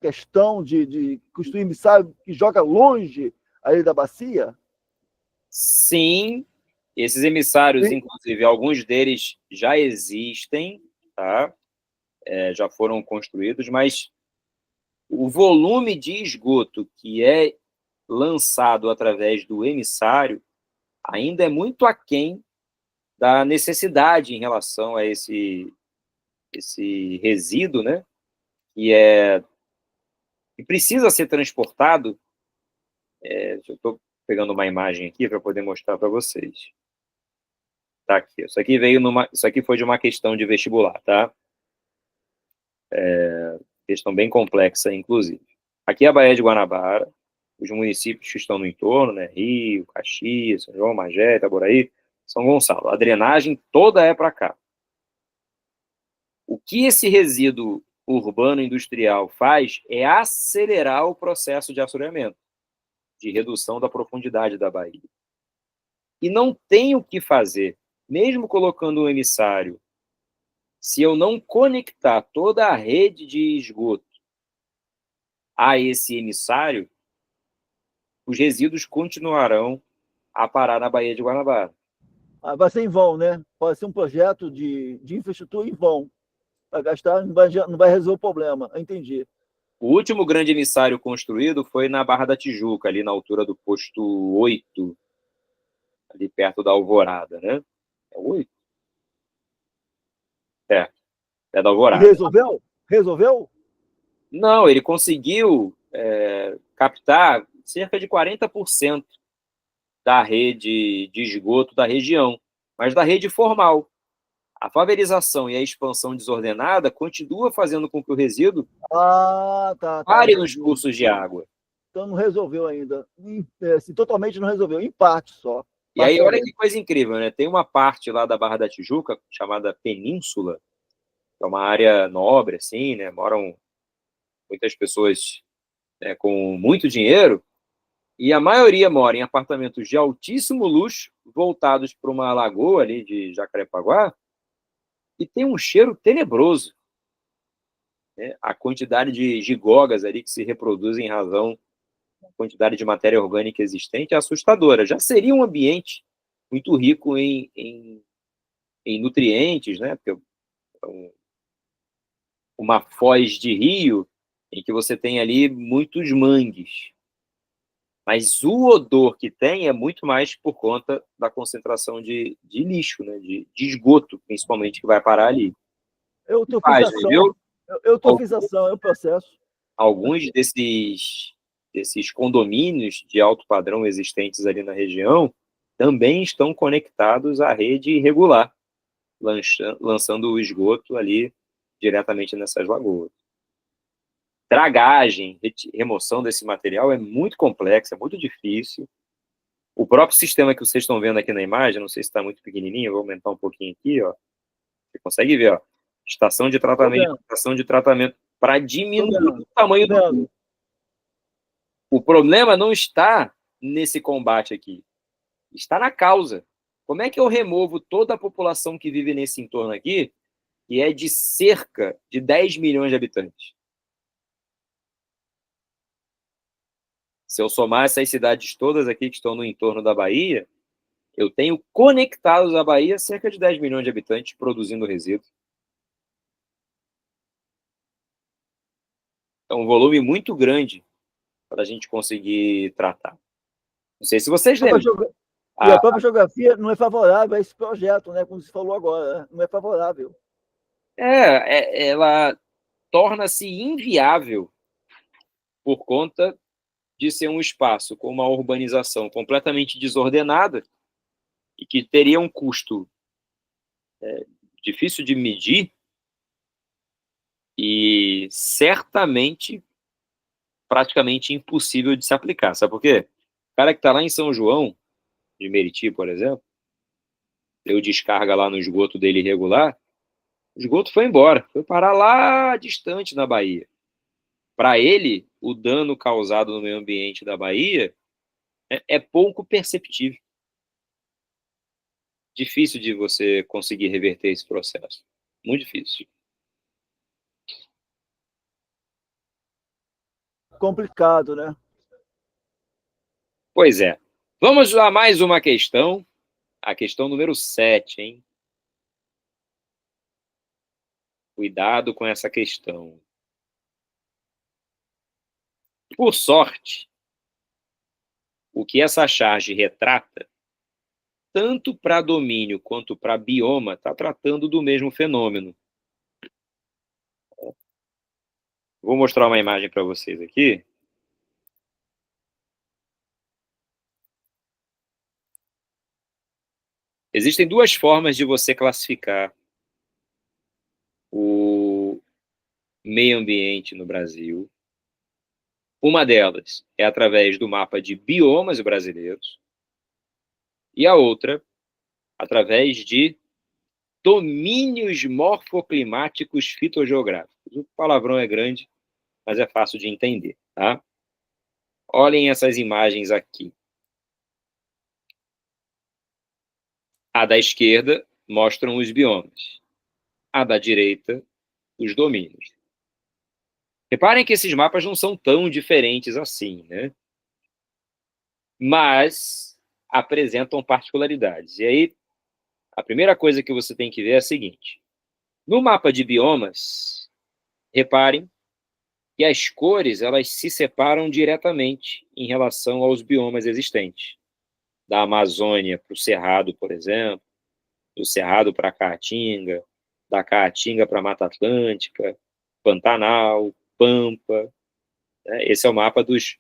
Speaker 2: Questão de construir emissário que joga longe ali da bacia?
Speaker 1: Sim, esses emissários, sim, inclusive, alguns deles já existem, tá? Já foram construídos, mas o volume de esgoto que é lançado através do emissário ainda é muito aquém da necessidade em relação a esse resíduo, né? Que precisa ser transportado. Eu estou pegando uma imagem aqui para poder mostrar para vocês. Tá aqui. Isso aqui foi de uma questão de vestibular, tá? Questão bem complexa, inclusive. Aqui é a Baía de Guanabara, os municípios que estão no entorno, né? Rio, Caxias, São João, Magé, Itaboraí, São Gonçalo. A drenagem toda é para cá. O que esse resíduo urbano industrial faz é acelerar o processo de assoreamento, de redução da profundidade da baía. E não tem o que fazer, mesmo colocando um emissário, se eu não conectar toda a rede de esgoto a esse emissário, os resíduos continuarão a parar na Baía de Guanabara.
Speaker 2: Vai ser em vão, né? Pode ser um projeto de infraestrutura em vão. Vai gastar, não vai resolver o problema. Entendi.
Speaker 1: O último grande emissário construído foi na Barra da Tijuca, ali na altura do posto 8, ali perto da Alvorada, né? É 8? É da Alvorada.
Speaker 2: E resolveu? Resolveu?
Speaker 1: Não, ele conseguiu captar cerca de 40% da rede de esgoto da região, mas da rede formal. A favelização e a expansão desordenada continua fazendo com que o resíduo pare nos cursos de água.
Speaker 2: Então não resolveu ainda. Totalmente não resolveu, em parte só.
Speaker 1: E aí, olha que coisa incrível, né? Tem uma parte lá da Barra da Tijuca, chamada Península, que é uma área nobre, assim, né? Moram muitas pessoas, né, com muito dinheiro, e a maioria mora em apartamentos de altíssimo luxo, voltados para uma lagoa ali de Jacarepaguá, e tem um cheiro tenebroso. Né? A quantidade de gigogas ali que se reproduzem em razão da quantidade de matéria orgânica existente é assustadora. Já seria um ambiente muito rico em nutrientes, né? Porque uma foz de rio em que você tem ali muitos mangues. Mas o odor que tem é muito mais por conta da concentração de lixo, né? De esgoto, principalmente, que vai parar ali.
Speaker 2: Eu estou fiz ação, é o processo.
Speaker 1: Alguns desses desses condomínios de alto padrão existentes ali na região também estão conectados à rede irregular, lançando o esgoto ali diretamente nessas lagoas. Dragagem, remoção desse material é muito complexa, é muito difícil. O próprio sistema que vocês estão vendo aqui na imagem, não sei se está muito pequenininho, vou aumentar um pouquinho aqui, ó. Você consegue ver, ó, estação de tratamento, para diminuir o tamanho do tubo. O problema não está nesse combate aqui, está na causa. Como é que eu removo toda a população que vive nesse entorno aqui, que é de cerca de 10 milhões de habitantes? Se eu somar essas cidades todas aqui que estão no entorno da Bahia, eu tenho conectados à Bahia cerca de 10 milhões de habitantes produzindo resíduos. É um volume muito grande para a gente conseguir tratar. Não sei se vocês lembram.
Speaker 2: E a própria geografia não é favorável a esse projeto, né? Como você falou agora, né? Não é favorável.
Speaker 1: Ela torna-se inviável por conta de ser um espaço com uma urbanização completamente desordenada e que teria um custo difícil de medir e certamente praticamente impossível de se aplicar. Sabe por quê? O cara que está lá em São João, de Meriti, por exemplo, deu descarga lá no esgoto dele irregular, o esgoto foi embora, foi parar lá distante na Bahia. Para ele, o dano causado no meio ambiente da Bahia é pouco perceptível. Difícil de você conseguir reverter esse processo. Muito difícil.
Speaker 2: Complicado, né?
Speaker 1: Pois é. Vamos a mais uma questão. A questão número 7, hein? Cuidado com essa questão. Por sorte, o que essa charge retrata, tanto para domínio quanto para bioma, está tratando do mesmo fenômeno. Vou mostrar uma imagem para vocês aqui. Existem duas formas de você classificar o meio ambiente no Brasil. Uma delas é através do mapa de biomas brasileiros e a outra através de domínios morfoclimáticos fitogeográficos. O palavrão é grande, mas é fácil de entender, tá? Olhem essas imagens aqui. A da esquerda mostram os biomas. A da direita, os domínios. Reparem que esses mapas não são tão diferentes assim, né? Mas apresentam particularidades. E aí, a primeira coisa que você tem que ver é a seguinte. No mapa de biomas, reparem que as cores elas se separam diretamente em relação aos biomas existentes. Da Amazônia para o Cerrado, por exemplo, do Cerrado para a Caatinga, da Caatinga para a Mata Atlântica, Pantanal, Pampa. Né? Esse é o mapa dos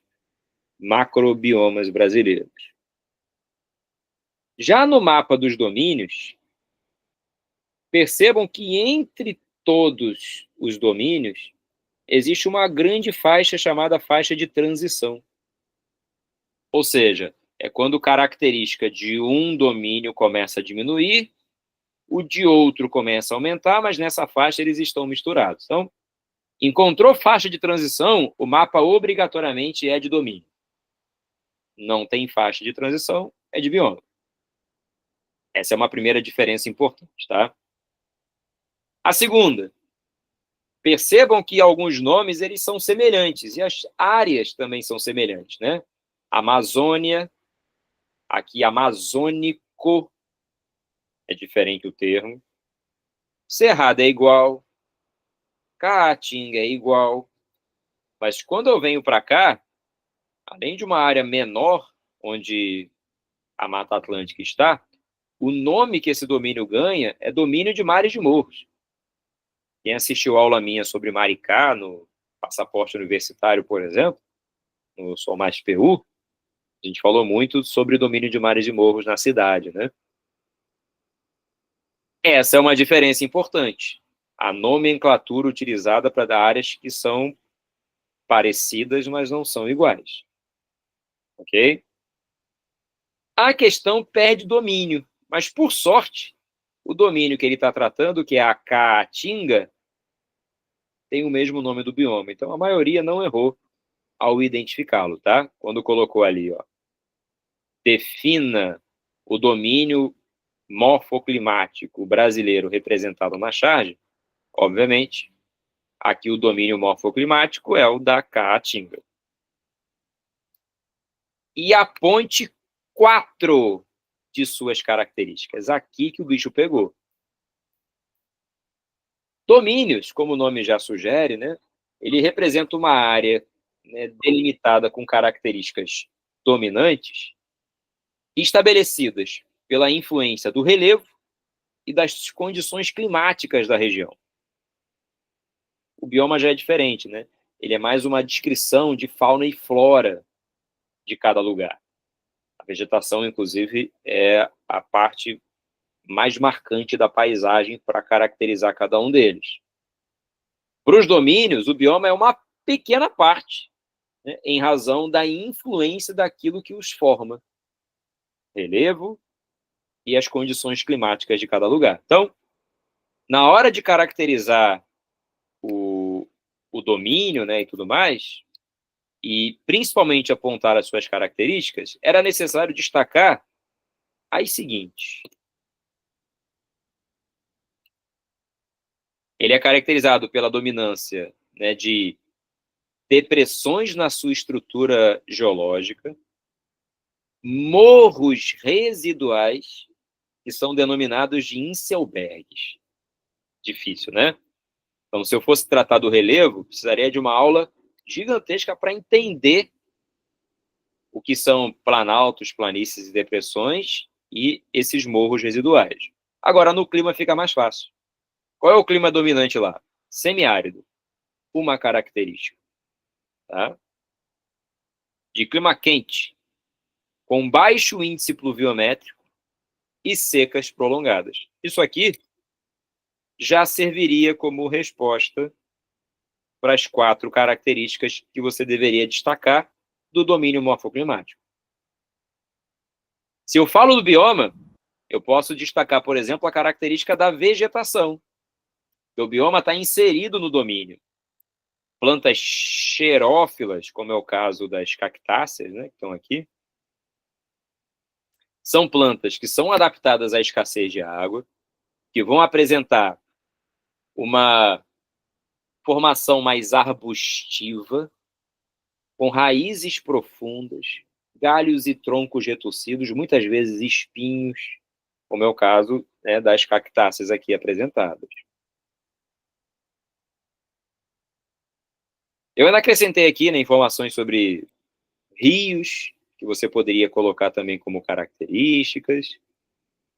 Speaker 1: macrobiomas brasileiros. Já no mapa dos domínios, percebam que entre todos os domínios existe uma grande faixa chamada faixa de transição. Ou seja, é quando a característica de um domínio começa a diminuir, o de outro começa a aumentar, mas nessa faixa eles estão misturados. Então, encontrou faixa de transição, o mapa obrigatoriamente é de domínio. Não tem faixa de transição, é de bioma. Essa é uma primeira diferença importante, tá? A segunda, percebam que alguns nomes eles são semelhantes e as áreas também são semelhantes, né? Amazônia, aqui amazônico, é diferente o termo. Cerrado é igual, Caatinga é igual, mas quando eu venho para cá, além de uma área menor, onde a Mata Atlântica está, o nome que esse domínio ganha é domínio de mares de morros. Quem assistiu aula minha sobre Maricá, no passaporte universitário, por exemplo, no Sou Mais PU, a gente falou muito sobre o domínio de mares e morros na cidade, né? Essa é uma diferença importante. A nomenclatura utilizada para dar áreas que são parecidas, mas não são iguais. Ok? A questão perde domínio, mas, por sorte, o domínio que ele está tratando, que é a Caatinga, tem o mesmo nome do bioma. Então, a maioria não errou ao identificá-lo, tá? Quando colocou ali, ó, defina o domínio morfoclimático brasileiro representado na charge, obviamente, aqui o domínio morfoclimático é o da Caatinga. E aponte 4 de suas características. Aqui que o bicho pegou. Domínios, como o nome já sugere, né? Ele representa uma área, né, delimitada com características dominantes, estabelecidas pela influência do relevo e das condições climáticas da região. O bioma já é diferente, né? Ele é mais uma descrição de fauna e flora de cada lugar. A vegetação, inclusive, é a parte mais marcante da paisagem para caracterizar cada um deles. Para os domínios, o bioma é uma pequena parte, né, em razão da influência daquilo que os forma. Relevo e as condições climáticas de cada lugar. Então, na hora de caracterizar o domínio, né, e tudo mais, e principalmente apontar as suas características, era necessário destacar as seguintes. Ele é caracterizado pela dominância, né, de depressões na sua estrutura geológica, morros residuais, que são denominados de Inselbergs. Difícil, né? Então, se eu fosse tratar do relevo, precisaria de uma aula gigantesca para entender o que são planaltos, planícies e depressões e esses morros residuais. Agora, no clima fica mais fácil. Qual é o clima dominante lá? Semiárido. Uma característica. Tá? De clima quente, com baixo índice pluviométrico e secas prolongadas. Isso aqui já serviria como resposta para as 4 características que você deveria destacar do domínio morfoclimático. Se eu falo do bioma, eu posso destacar, por exemplo, a característica da vegetação. O bioma está inserido no domínio. Plantas xerófilas, como é o caso das cactáceas, né, que estão aqui, são plantas que são adaptadas à escassez de água, que vão apresentar uma formação mais arbustiva, com raízes profundas, galhos e troncos retorcidos, muitas vezes espinhos, como é o caso, né, das cactáceas aqui apresentadas. Eu ainda acrescentei aqui, né, informações sobre rios, que você poderia colocar também como características,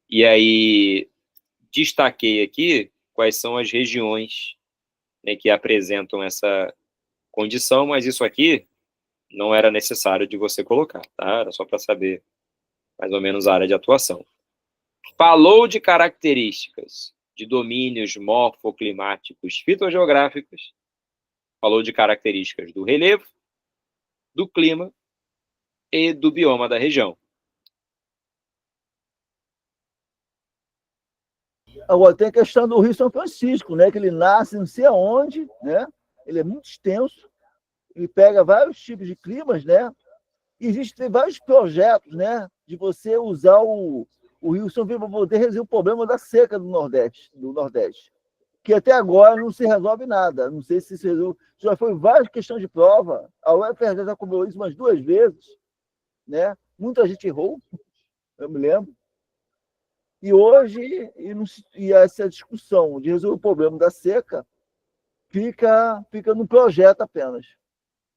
Speaker 1: e aí destaquei aqui quais são as regiões, né, que apresentam essa condição, mas isso aqui não era necessário de você colocar, tá? Era só para saber mais ou menos a área de atuação. Falou de características de domínios morfoclimáticos fitogeográficos, falou de características do relevo, do clima e do bioma da região.
Speaker 2: Agora, tem a questão do Rio São Francisco, né? Que ele nasce não sei aonde, né? Ele é muito extenso, ele pega vários tipos de climas, né? E existem vários projetos, né? De você usar o Rio São Francisco para poder resolver o problema da seca do Nordeste. Que até agora não se resolve nada. Não sei se resolve. Já foi várias questões de prova. A UFRJ já cobrou isso umas 2 vezes, né? Muita gente errou, eu me lembro. E hoje, e essa discussão de resolver o problema da seca fica no projeto apenas.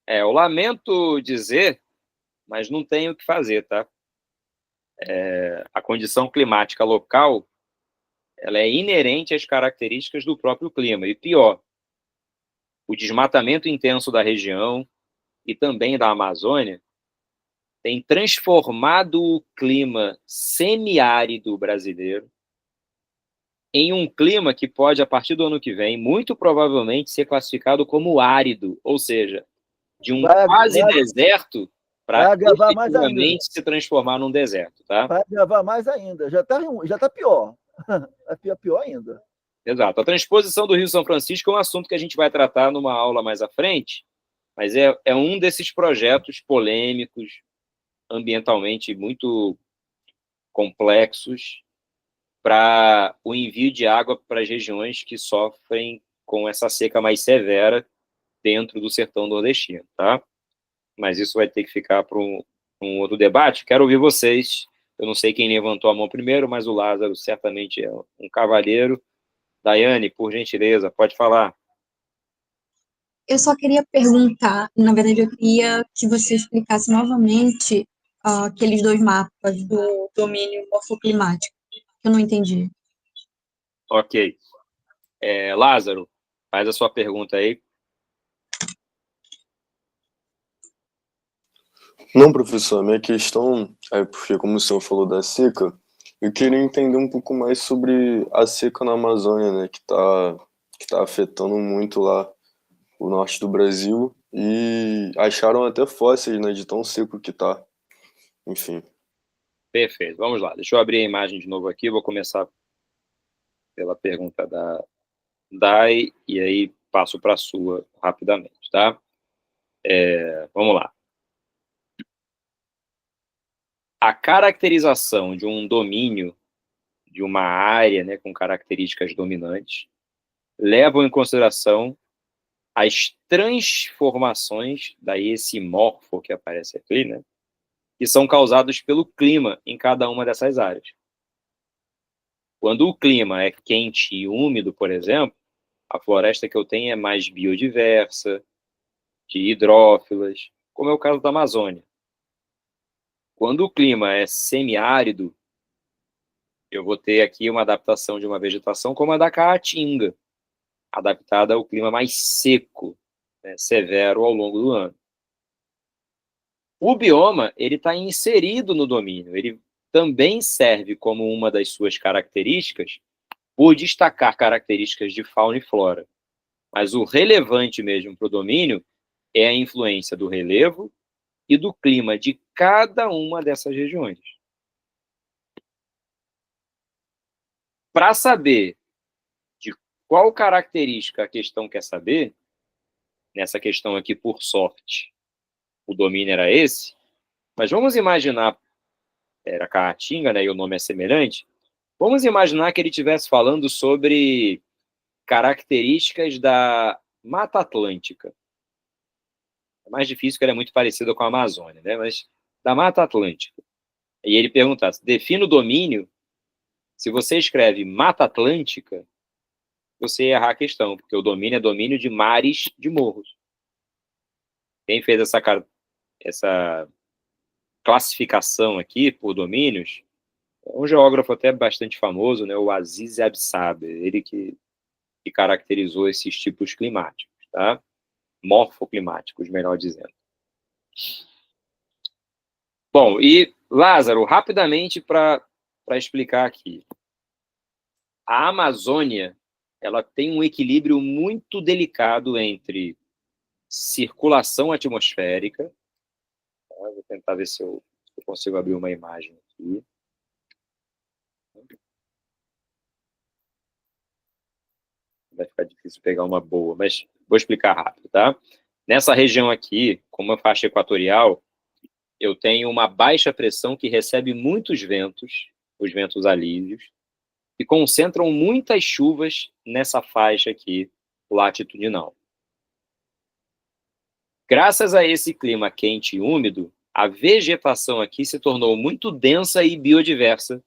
Speaker 1: Eu lamento dizer, mas não tem o que fazer, tá? A condição climática local, ela é inerente às características do próprio clima. E pior, o desmatamento intenso da região, e também da Amazônia tem transformado o clima semiárido brasileiro em um clima que pode, a partir do ano que vem, muito provavelmente ser classificado como árido, ou seja, de um quase deserto para efetivamente se transformar num deserto, tá?
Speaker 2: Vai agravar mais ainda. Já tá pior. É pior ainda.
Speaker 1: Exato. A transposição do Rio São Francisco é um assunto que a gente vai tratar numa aula mais à frente, mas é um desses projetos polêmicos, ambientalmente muito complexos, para o envio de água para as regiões que sofrem com essa seca mais severa dentro do sertão nordestino, tá? Mas isso vai ter que ficar para um outro debate. Quero ouvir vocês. Eu não sei quem levantou a mão primeiro, mas o Lázaro certamente é um cavalheiro. Daiane, por gentileza, pode falar.
Speaker 4: Eu só queria perguntar, na verdade, eu queria que você explicasse novamente aqueles 2 mapas do domínio morfoclimático, que eu não entendi.
Speaker 1: Ok. Lázaro, faz a sua pergunta aí.
Speaker 3: Não, professor, a minha questão é porque, como o senhor falou da seca, eu queria entender um pouco mais sobre a seca na Amazônia, né, que tá afetando muito lá o norte do Brasil, e acharam até fósseis, né, de tão seco que tá. Enfim.
Speaker 1: Perfeito, vamos lá. Deixa eu abrir a imagem de novo aqui, vou começar pela pergunta da Dai, e aí passo para a sua rapidamente, tá? Vamos lá. A caracterização de um domínio, de uma área, né, com características dominantes, levam em consideração as transformações, daí esse morfo que aparece aqui, né, que são causados pelo clima em cada uma dessas áreas. Quando o clima é quente e úmido, por exemplo, a floresta que eu tenho é mais biodiversa, de hidrófilas, como é o caso da Amazônia. Quando o clima é semiárido, eu vou ter aqui uma adaptação de uma vegetação como a da caatinga, adaptada ao clima mais seco, né, severo ao longo do ano. O bioma, ele está inserido no domínio, ele também serve como uma das suas características por destacar características de fauna e flora. Mas o relevante mesmo para o domínio é a influência do relevo e do clima de cada uma dessas regiões. Para saber de qual característica a questão quer saber, nessa questão aqui, por sorte, o domínio era esse, mas vamos imaginar, era Caatinga, né, e o nome é semelhante, vamos imaginar que ele estivesse falando sobre características da Mata Atlântica. É mais difícil, porque ela é muito parecida com a Amazônia, né, mas da Mata Atlântica. E ele perguntasse, defina o domínio. Se você escreve Mata Atlântica, você ia errar a questão, porque o domínio é domínio de mares de morros. Quem fez essa classificação aqui por domínios é um geógrafo até bastante famoso, né, o Aziz Absaber, ele que caracterizou esses tipos climáticos, tá? Morfoclimáticos, melhor dizendo. Bom, e Lázaro, rapidamente para explicar aqui. A Amazônia, ela tem um equilíbrio muito delicado entre circulação atmosférica. Tá? Vou tentar ver se eu consigo abrir uma imagem aqui. Vai ficar difícil pegar uma boa, mas vou explicar rápido, tá? Nessa região aqui, como a faixa equatorial, eu tenho uma baixa pressão que recebe muitos ventos, os ventos alísios, e concentram muitas chuvas nessa faixa aqui latitudinal. Graças a esse clima quente e úmido, a vegetação aqui se tornou muito densa e biodiversa,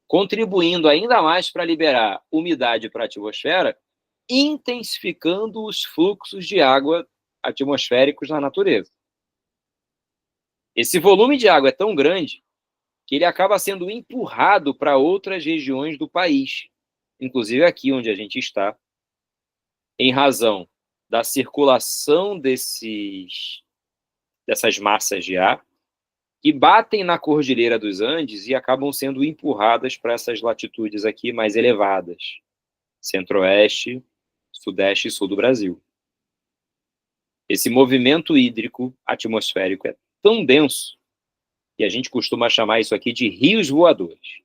Speaker 1: contribuindo ainda mais para liberar umidade para a atmosfera, intensificando os fluxos de água atmosféricos na natureza. Esse volume de água é tão grande que ele acaba sendo empurrado para outras regiões do país, inclusive aqui onde a gente está, em razão da circulação desses dessas massas de ar, que batem na Cordilheira dos Andes e acabam sendo empurradas para essas latitudes aqui mais elevadas, centro-oeste, sudeste e sul do Brasil. Esse movimento hídrico atmosférico é tão denso que a gente costuma chamar isso aqui de rios voadores.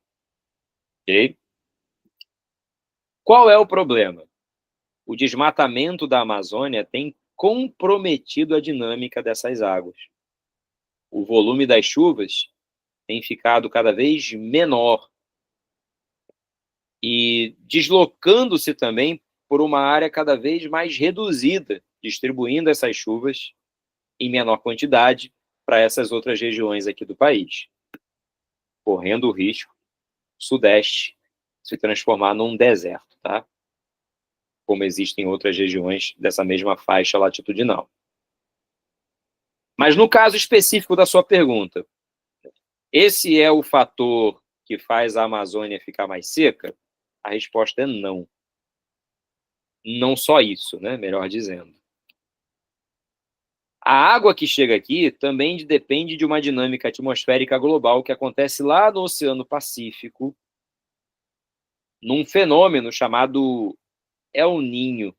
Speaker 1: Ok? Qual é o problema? O desmatamento da Amazônia tem comprometido a dinâmica dessas águas. O volume das chuvas tem ficado cada vez menor e deslocando-se também por uma área cada vez mais reduzida, distribuindo essas chuvas em menor quantidade para essas outras regiões aqui do país, correndo o risco sudeste se transformar num deserto, tá? Como existem outras regiões dessa mesma faixa latitudinal. Mas no caso específico da sua pergunta, esse é o fator que faz a Amazônia ficar mais seca? A resposta é não. Não só isso, né? Melhor dizendo. A água que chega aqui também depende de uma dinâmica atmosférica global que acontece lá no Oceano Pacífico, num fenômeno chamado El Niño.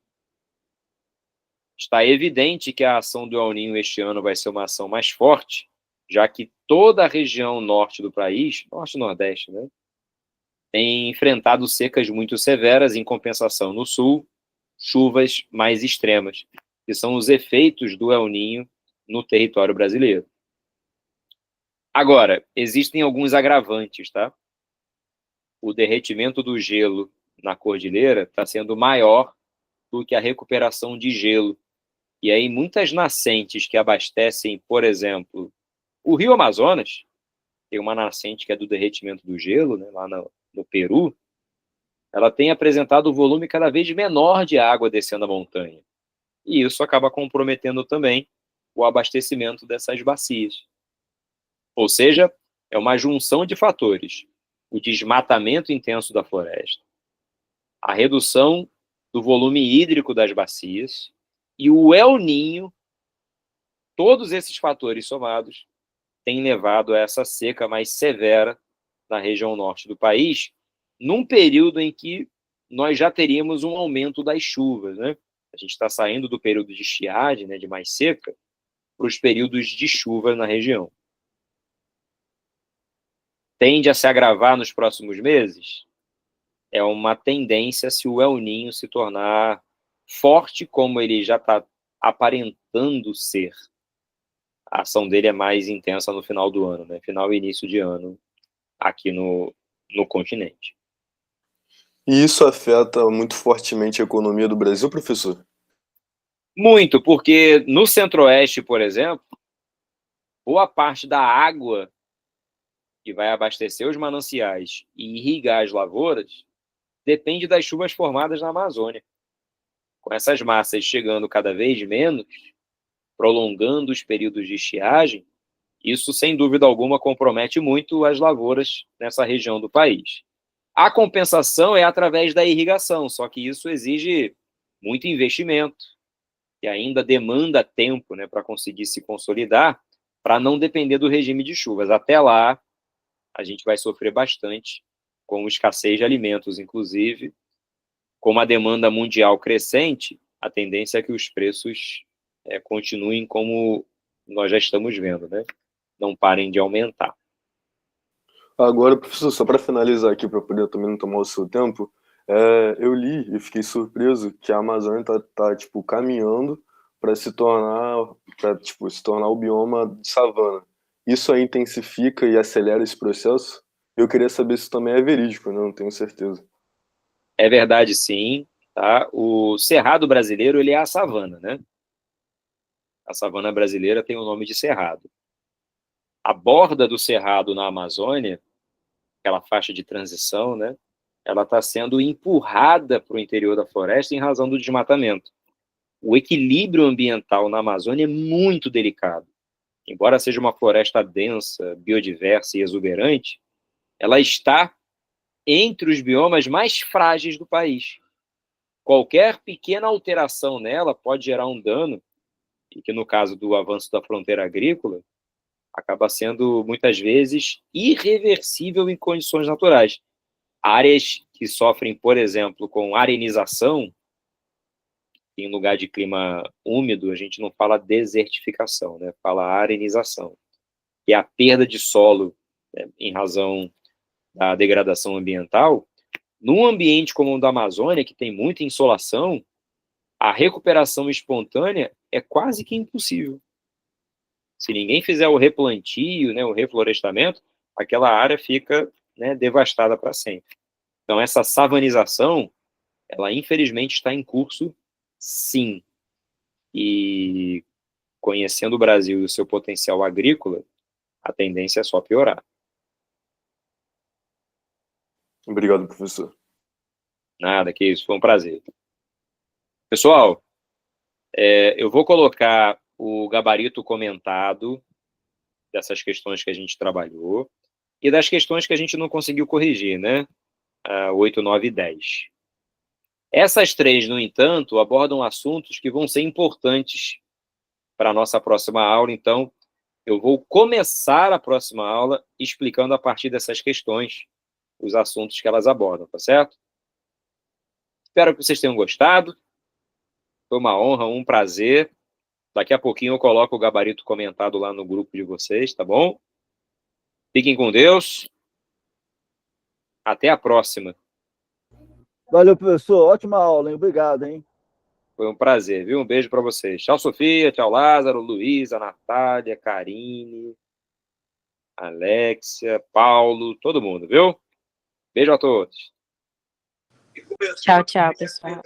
Speaker 1: Está evidente que a ação do El Niño este ano vai ser uma ação mais forte, já que toda a região norte do país, norte e nordeste, né, tem enfrentado secas muito severas, em compensação no sul, chuvas mais extremas, que são os efeitos do El Niño no território brasileiro. Agora, existem alguns agravantes, tá? O derretimento do gelo na cordilheira está sendo maior do que a recuperação de gelo. E aí, muitas nascentes que abastecem, por exemplo, o Rio Amazonas, tem uma nascente que é do derretimento do gelo, né, lá no Peru, ela tem apresentado um volume cada vez menor de água descendo a montanha. E isso acaba comprometendo também o abastecimento dessas bacias. Ou seja, é uma junção de fatores. O desmatamento intenso da floresta, a redução do volume hídrico das bacias e o El Niño, todos esses fatores somados têm levado a essa seca mais severa na região norte do país, num período em que nós já teríamos um aumento das chuvas, né? A gente está saindo do período de estiagem, né, de mais seca, para os períodos de chuva na região. Tende a se agravar nos próximos meses? É uma tendência se o El Niño se tornar forte, como ele já está aparentando ser. A ação dele é mais intensa no final do ano, né? Final e início de ano, aqui no continente.
Speaker 3: E isso afeta muito fortemente a economia do Brasil, professor?
Speaker 1: Muito, porque no Centro-Oeste, por exemplo, boa parte da água que vai abastecer os mananciais e irrigar as lavouras depende das chuvas formadas na Amazônia. Com essas massas chegando cada vez menos, prolongando os períodos de estiagem, isso, sem dúvida alguma, compromete muito as lavouras nessa região do país. A compensação é através da irrigação, só que isso exige muito investimento e ainda demanda tempo, né, para conseguir se consolidar, para não depender do regime de chuvas. Até lá, a gente vai sofrer bastante com escassez de alimentos, inclusive. Com a demanda mundial crescente, a tendência é que os preços continuem como nós já estamos vendo, né? Não parem de aumentar.
Speaker 3: Agora, professor, só para finalizar aqui, para poder também não tomar o seu tempo, eu li e fiquei surpreso que a Amazônia tá tipo, caminhando para se tornar o bioma de savana. Isso aí intensifica e acelera esse processo? Eu queria saber se isso também é verídico, né? Não tenho certeza.
Speaker 1: É verdade, sim. Tá? O cerrado brasileiro, ele é a savana, né? A savana brasileira tem o nome de cerrado. A borda do cerrado na Amazônia, aquela faixa de transição, né? Ela está sendo empurrada para o interior da floresta em razão do desmatamento. O equilíbrio ambiental na Amazônia é muito delicado. Embora seja uma floresta densa, biodiversa e exuberante, ela está entre os biomas mais frágeis do país. Qualquer pequena alteração nela pode gerar um dano e que no caso do avanço da fronteira agrícola, acaba sendo, muitas vezes, irreversível em condições naturais. Áreas que sofrem, por exemplo, com arenização, em lugar de clima úmido, a gente não fala desertificação, né? Fala arenização, que é a perda de solo, né, em razão da degradação ambiental. Num ambiente como o da Amazônia, que tem muita insolação, a recuperação espontânea é quase que impossível. Se ninguém fizer o replantio, né, o reflorestamento, aquela área fica, né, devastada para sempre. Então, essa savanização, ela infelizmente está em curso, sim. E conhecendo o Brasil e o seu potencial agrícola, a tendência é só piorar.
Speaker 3: Obrigado, professor.
Speaker 1: Nada, que isso, foi um prazer. Pessoal, eu vou colocar o gabarito comentado dessas questões que a gente trabalhou e das questões que a gente não conseguiu corrigir, né? 8, 9 e 10. Essas 3, no entanto, abordam assuntos que vão ser importantes para a nossa próxima aula, então eu vou começar a próxima aula explicando a partir dessas questões os assuntos que elas abordam, tá certo? Espero que vocês tenham gostado. Foi uma honra, um prazer. Daqui a pouquinho eu coloco o gabarito comentado lá no grupo de vocês, tá bom? Fiquem com Deus. Até a próxima.
Speaker 2: Valeu, professor. Ótima aula, hein? Obrigado, hein?
Speaker 1: Foi um prazer, viu? Um beijo para vocês. Tchau, Sofia. Tchau, Lázaro, Luísa, Natália, Karine, Alexia, Paulo, todo mundo, viu? Beijo a todos.
Speaker 5: Tchau, tchau, pessoal.